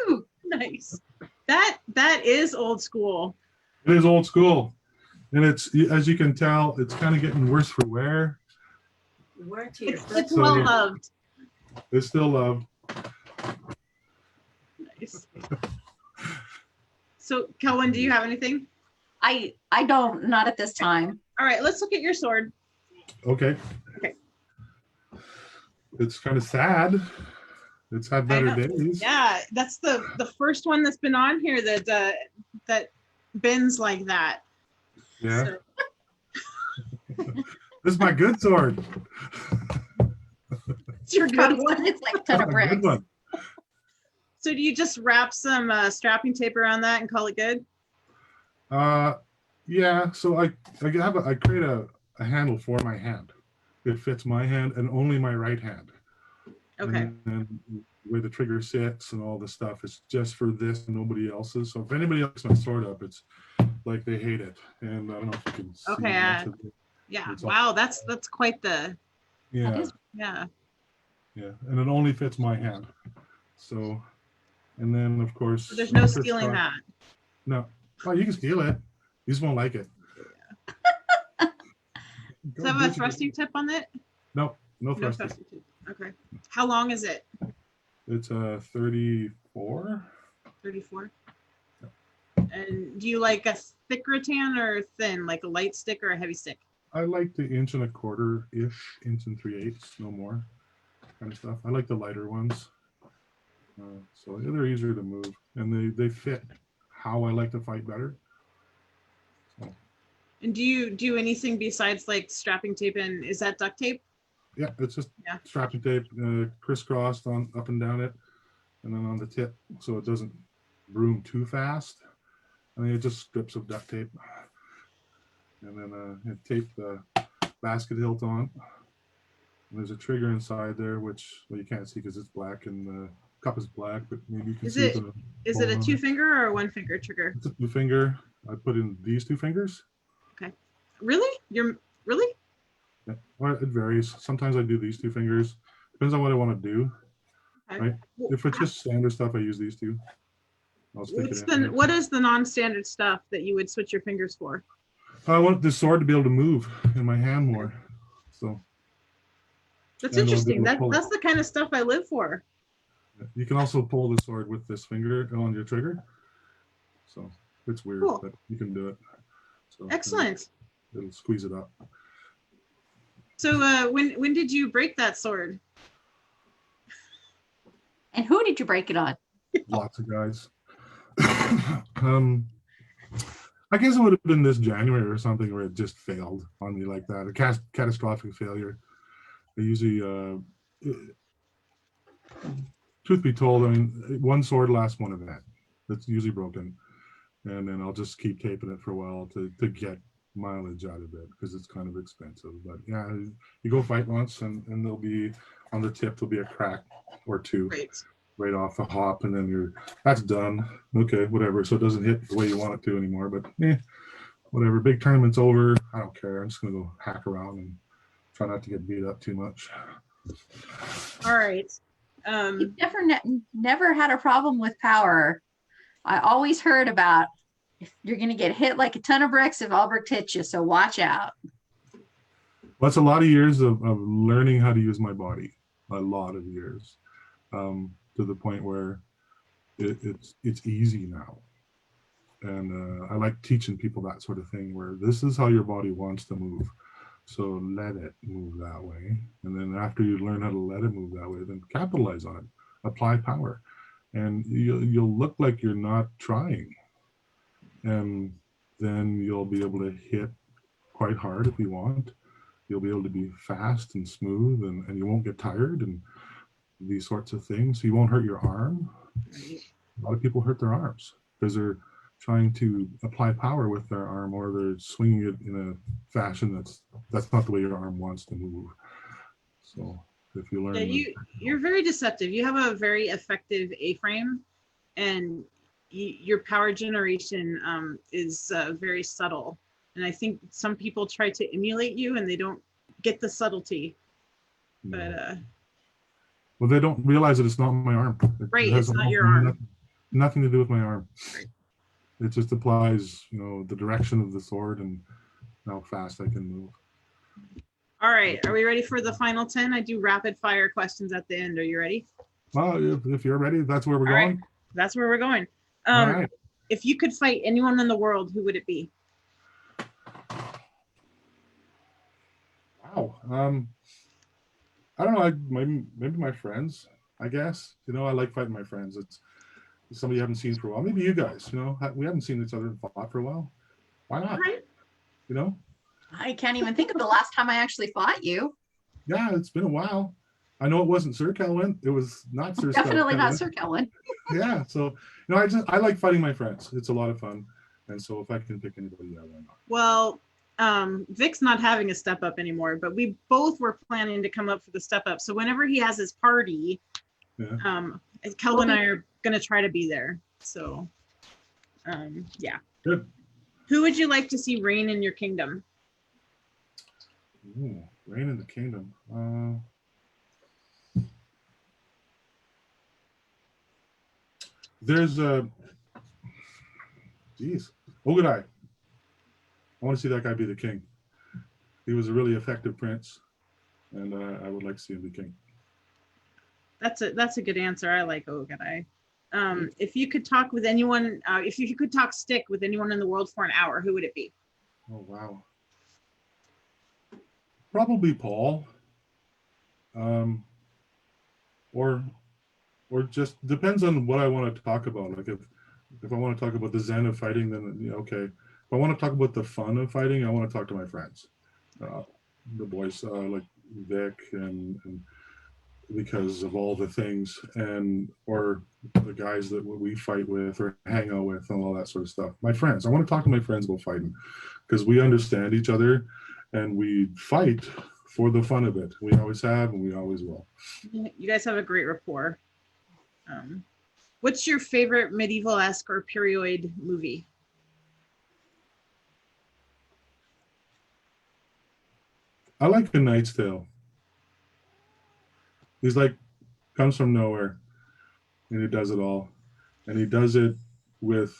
Woohoo! Nice. That is old school. It is old school. And it's, as you can tell, it's kind of getting worse for wear. It's well loved. It's still loved. Nice. So, Kellen, do you have anything? I don't, not at this time. All right, let's look at your sword. Okay. It's kind of sad. It's had better days. Yeah, that's the first one that's been on here that bends like that. Yeah. So. This is my good sword. It's your good one. It's like a ton of bricks. Good one. So do you just wrap some strapping tape around that and call it good? Yeah. So I create a handle for my hand. It fits my hand and only my right hand. Okay. And the way the trigger sits and all the stuff is just for this and nobody else's. So if anybody else my sword up, it's like they hate it. And I don't know if you can see. Okay. Yeah. Wow. That's quite the. Yeah. Yeah. Yeah. And it only fits my hand. So, and then of course. So there's no stealing that. No. Oh, you can steal it. You just won't like it. Does it have a thrusting tip on it? No thrusting. Tip. Okay. How long is it? It's a 34. 34. And do you like a thick rattan or thin, like a light stick or a heavy stick? I like the 1 1/4-ish, 1 3/8, no more kind of stuff. I like the lighter ones. So they're easier to move and they fit how I like to fight better. So. And do you do anything besides like strapping tape, and is that duct tape? Yeah, it's just strapping tape crisscrossed on up and down it, and then on the tip so it doesn't broom too fast. And then just strips of duct tape, and then tape the basket hilt on, There's a trigger inside there, which well, you can't see because it's black and the cup is black, but maybe you can Is see it the is it a hole on 2-finger or a 1-finger trigger? It's a 2-finger. I put in these 2 fingers. Okay. Really? You're really? Yeah. Well, it varies. Sometimes I do these 2 fingers. Depends on what I want to do. Okay. Right. If it's just standard stuff, I use these 2. I'll stick What's it in. what is the non-standard stuff that you would switch your fingers for? I want the sword to be able to move in my hand more. So That's and I'll be interesting. able to pull it. That's the kind of stuff I live for. You can also pull the sword with this finger on your trigger. So it's weird, Cool. but you can do it. So Excellent. It'll squeeze it up. So when did you break that sword? And who did you break it on? Lots of guys. I guess it would have been this January or something where it just failed on me like that. A catastrophic failure. I usually, truth be told, I mean, one sword lasts one event. That's usually broken. And then I'll just keep taping it for a while to get mileage out of it because it's kind of expensive. But yeah, you go fight once and there'll be, on the tip, there'll be a crack or 2. Great. Right off the hop, and then that's done. Okay, whatever. So it doesn't hit the way you want it to anymore, but whatever. Big tournament's over. I don't care. I'm just gonna go hack around and try not to get beat up too much. All right. You've never had a problem with power. I always heard about if you're going to get hit like a ton of bricks if Albrecht hits you, so watch out. Well, it's a lot of years of learning how to use my body. A lot of years. To the point where it's easy now. And I like teaching people that sort of thing where this is how your body wants to move. So let it move that way. And then after you learn how to let it move that way, then capitalize on it, apply power. And you'll look like you're not trying. And then you'll be able to hit quite hard if you want. You'll be able to be fast and smooth and you won't get tired and these sorts of things. You won't hurt your arm. A lot of people hurt their arms because they're trying to apply power with their arm or they're swinging it in a fashion that's not the way your arm wants to move. So if you learn, you're very deceptive. You have a very effective A-frame, and your power generation is very subtle. And I think some people try to emulate you, and they don't get the subtlety. But well, they don't realize that it's not my arm. Right, it's not your arm. Nothing to do with my arm. Right. It just applies, the direction of the sword and how fast I can move. All right, are we ready for the final 10? I do rapid fire questions at the end. Are you ready? Well, if you're ready, that's where we're going. Right. That's where we're going. All right. If you could fight anyone in the world, who would it be? Wow. I don't know. Maybe my friends. I guess. I like fighting my friends. It's somebody you haven't seen for a while. Maybe you guys. We haven't seen each other and fought for a while. Why not? Right. I can't even think of the last time I actually fought you. Yeah, it's been a while. I know it wasn't Sir Kelwin. It was not Sir. Definitely not Sir Kelwin. Yeah. So I like fighting my friends. It's a lot of fun. And so if I can pick anybody, yeah, why not? Well, Vic's not having a step up anymore, but we both were planning to come up for the step up. So whenever he has his party, Kelvin and I are going to try to be there. So, yeah. Good. Who would you like to see reign in your kingdom? Ooh, reign in the kingdom. There's Ogadai. I want to see that guy be the king. He was a really effective prince, and I would like to see him be king. That's a good answer. I like Ogadai. If you could talk with anyone, if you could talk stick with anyone in the world for an hour, who would it be? Oh wow. Probably Paul. Or just depends on what I want to talk about. Like if I want to talk about the zen of fighting, then okay. If I want to talk about the fun of fighting, I want to talk to my friends, the boys like Vic and because of all the things or the guys that we fight with or hang out with and all that sort of stuff. My friends, I want to talk to my friends about fighting because we understand each other and we fight for the fun of it. We always have, and we always will. You guys have a great rapport. What's your favorite medieval-esque or period movie? I like A Knight's Tale. He's like, comes from nowhere, and he does it all. And he does it with,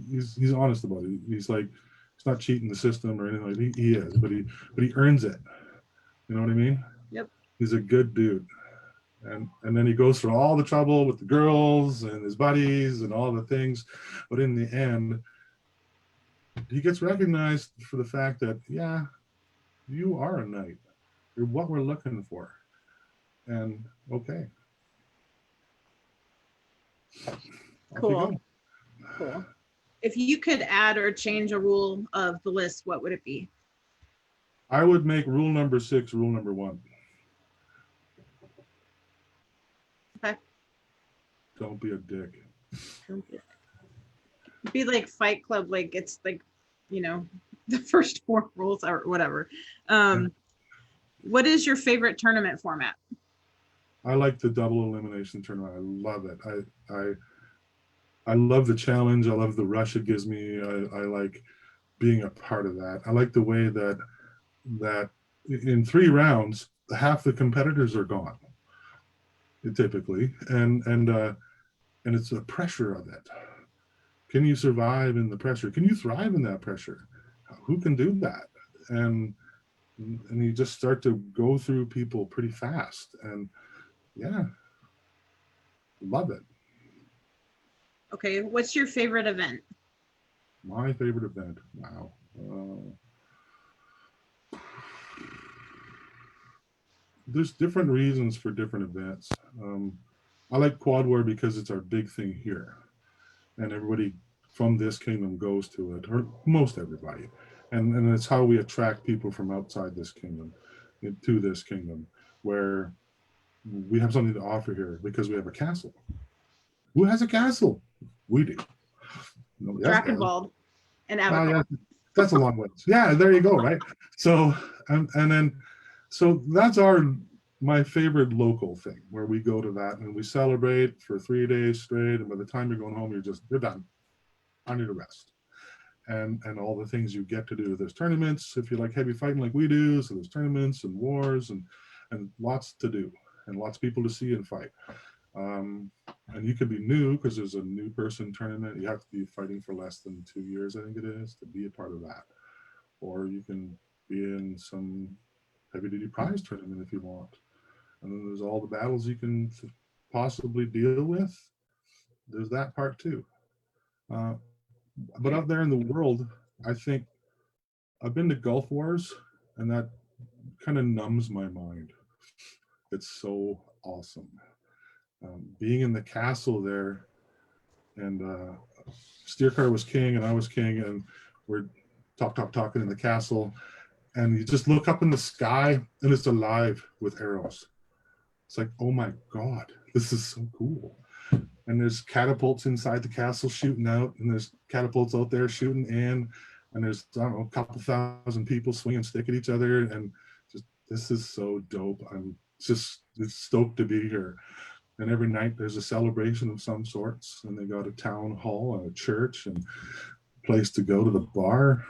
he's honest about it. He's like, he's not cheating the system or anything like that. He is, but he earns it. You know what I mean? Yep. He's a good dude. And then he goes through all the trouble with the girls and his buddies and all the things. But in the end, he gets recognized for the fact that, yeah, you are a knight. You're what we're looking for. And okay. Cool. Cool. If you could add or change a rule of the list, what would it be? I would make rule number 6 rule number 1. Okay. Don't be a dick. Be like Fight Club, like it's like, you know, the first 4 rules or whatever. What is your favorite tournament format? I like the double elimination tournament. I love it. I love the challenge. I love the rush it gives me. I like being a part of that. I like the way that in 3 rounds, half the competitors are gone, typically, and it's the pressure of it. Can you survive in the pressure? Can you thrive in that pressure? Who can do that? And you just start to go through people pretty fast, and yeah, love it. Okay, what's your favorite event? My favorite event, wow. There's different reasons for different events. I like Quad War because it's our big thing here, and everybody from this kingdom goes to it, or most everybody, and it's how we attract people from outside this kingdom to this kingdom, where we have something to offer here because we have a castle. Who has a castle? We do. Drakenwald and avacal. Yeah, that's a long way. Yeah, there you go, right? So so that's my favorite local thing, where we go to that and we celebrate for 3 days straight, and by the time you're going home, you're done. I need a rest. And all the things you get to do. There's tournaments if you like heavy fighting like we do, so there's tournaments and wars and lots to do and lots of people to see and fight. And you could be new because there's a new person tournament. You have to be fighting for less than 2 years, I think it is, to be a part of that. Or you can be in some heavy-duty prize tournament if you want. And then there's all the battles you can possibly deal with. There's that part too. But out there in the world, I think I've been to Gulf Wars, and that kind of numbs my mind. It's so awesome. Being in the castle there, and Steercar was king and I was king, and we're talking in the castle, and you just look up in the sky and it's alive with arrows. It's like, oh my God, this is so cool. And there's catapults inside the castle shooting out, and there's catapults out there shooting in, and there's, I don't know, a couple thousand people swinging stick at each other, and just, this is so dope. I'm just stoked to be here. And every night there's a celebration of some sorts, and they got a town hall and a church and a place to go to the bar.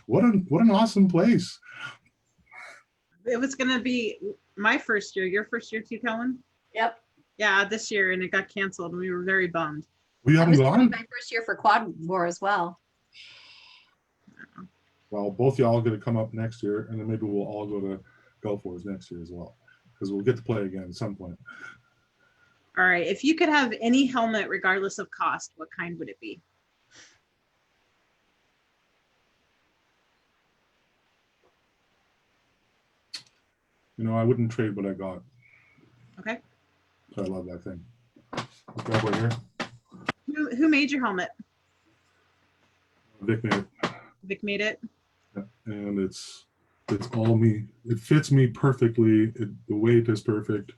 What an awesome place. It was going to be my first year, your first year too, Kellen? Yep. Yeah, this year, and it got canceled, and we were very bummed. We haven't gone? My first year for Quad War as well. Well, both y'all are going to come up next year, and then maybe we'll all go to Gulf Wars next year as well, because we'll get to play again at some point. All right, if you could have any helmet regardless of cost, what kind would it be? You know, I wouldn't trade what I got. Okay. So I love that thing. Grab right here. Who made your helmet? Vic made it. Vic made it? Yeah. And it's all me. It fits me perfectly. The weight is perfect.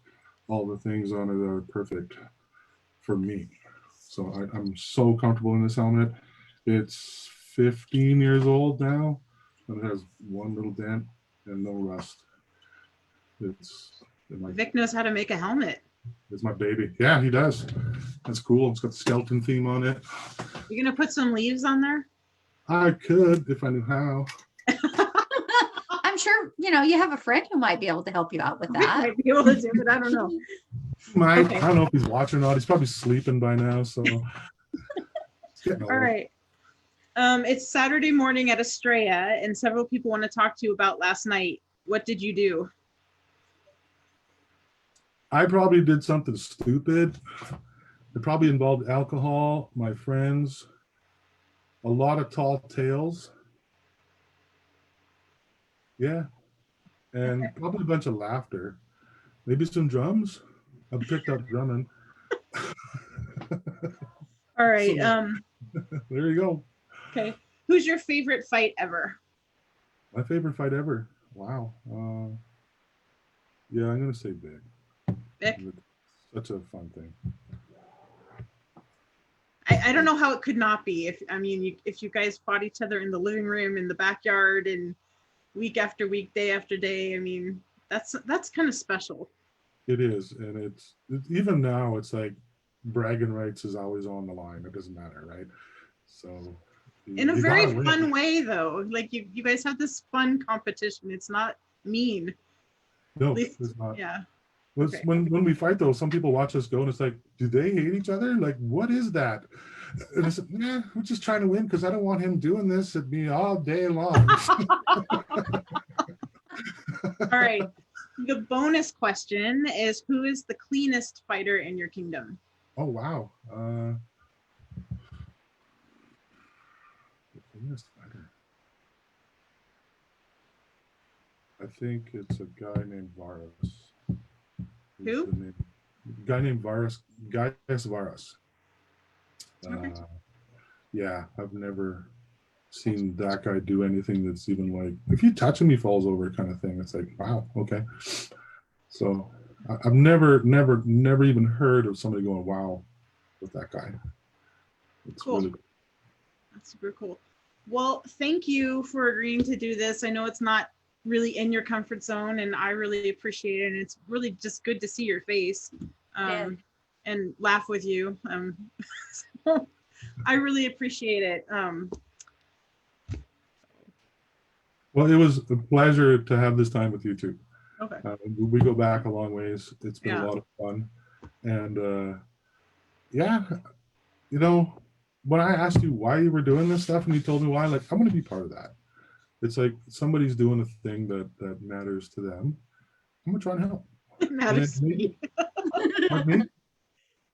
All the things on it are perfect for me. So I'm so comfortable in this helmet. It's 15 years old now, and it has one little dent and no rust. Vic knows how to make a helmet. It's my baby. Yeah, he does. That's cool. It's got the skeleton theme on it. You gonna put some leaves on there? I could if I knew how. I'm sure, you have a friend who might be able to help you out with Vic that. might be able to do it. I don't know. Might. Okay. I don't know if he's watching or not. He's probably sleeping by now. So. All right. It's Saturday morning at Estrella, and several people want to talk to you about last night. What did you do? I probably did something stupid. It probably involved alcohol, my friends, a lot of tall tales. Yeah. And Okay. probably a bunch of laughter. Maybe some drums. I've picked up drumming. All right. There you go. Okay. Who's your favorite fight ever? My favorite fight ever. Wow. Yeah, I'm going to say Big. Vic? Such a fun thing. I don't know how it could not be. If you guys fought each other in the living room, in the backyard, and week after week, day after day, that's kind of special. It is, and it's even now. It's like bragging rights is always on the line. It doesn't matter, right? So In a you very gotta win. fun way, though. Like you guys have this fun competition. It's not mean. No, At least- it's not. Yeah. Okay. Okay. When we fight though, some people watch us go and it's like, do they hate each other? Like, what is that? And it's like, nah, we're just trying to win because I don't want him doing this at me all day long. All right. The bonus question is, who is the cleanest fighter in your kingdom? Oh wow. The cleanest fighter. I think it's a guy named Varus. Who? Guy named Varus. Gaius Varus. Okay. Yeah, I've never seen that guy do anything that's even like, if you touch him, he falls over kind of thing. It's like, wow, okay. So I've never even heard of somebody going, wow, with that guy. It's Cool. really That's super cool. Well, thank you for agreeing to do this. I know it's not really in your comfort zone, and I really appreciate it. And it's really just good to see your face and laugh with you. So I really appreciate it. Well, it was a pleasure to have this time with you too. Okay. We go back a long ways. It's been Yeah. a lot of fun. And yeah, when I asked you why you were doing this stuff and you told me why, like, I'm going to be part of that. It's like somebody's doing a thing that matters to them. I'm going to try and help. It matters to me. What, me?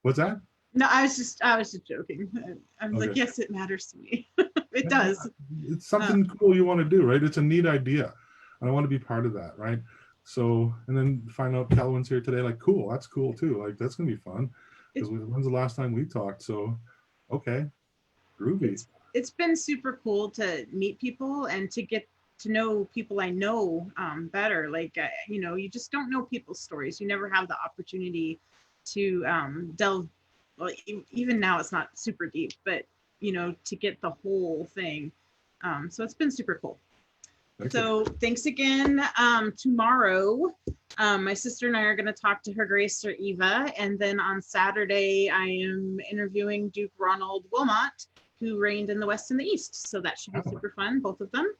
What's that? No, I was just joking. I was like, Okay. yes, it matters to me. It does. It's something cool you want to do, right? It's a neat idea. And I want to be part of that, right? So, and then find out Calvin's here today, like, cool, that's cool too. Like, that's going to be fun. Because when's the last time we talked? So, okay, groovy. It's been super cool to meet people and to get to know people I know better. Like, you just don't know people's stories. You never have the opportunity to delve. Well, even now it's not super deep, but to get the whole thing. So it's been super cool. So thanks again. Tomorrow, my sister and I are going to talk to Her Grace Sir Eva, and then on Saturday I am interviewing Duke Ronald Wilmot, who reigned in the West and the East. So that should be super fun, both of them.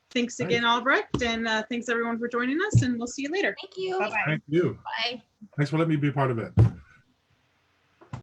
Thanks again, Albrecht, and thanks everyone for joining us, and we'll see you later. Thank you. Bye-bye. Thank you. Bye. Thanks for letting me be part of it.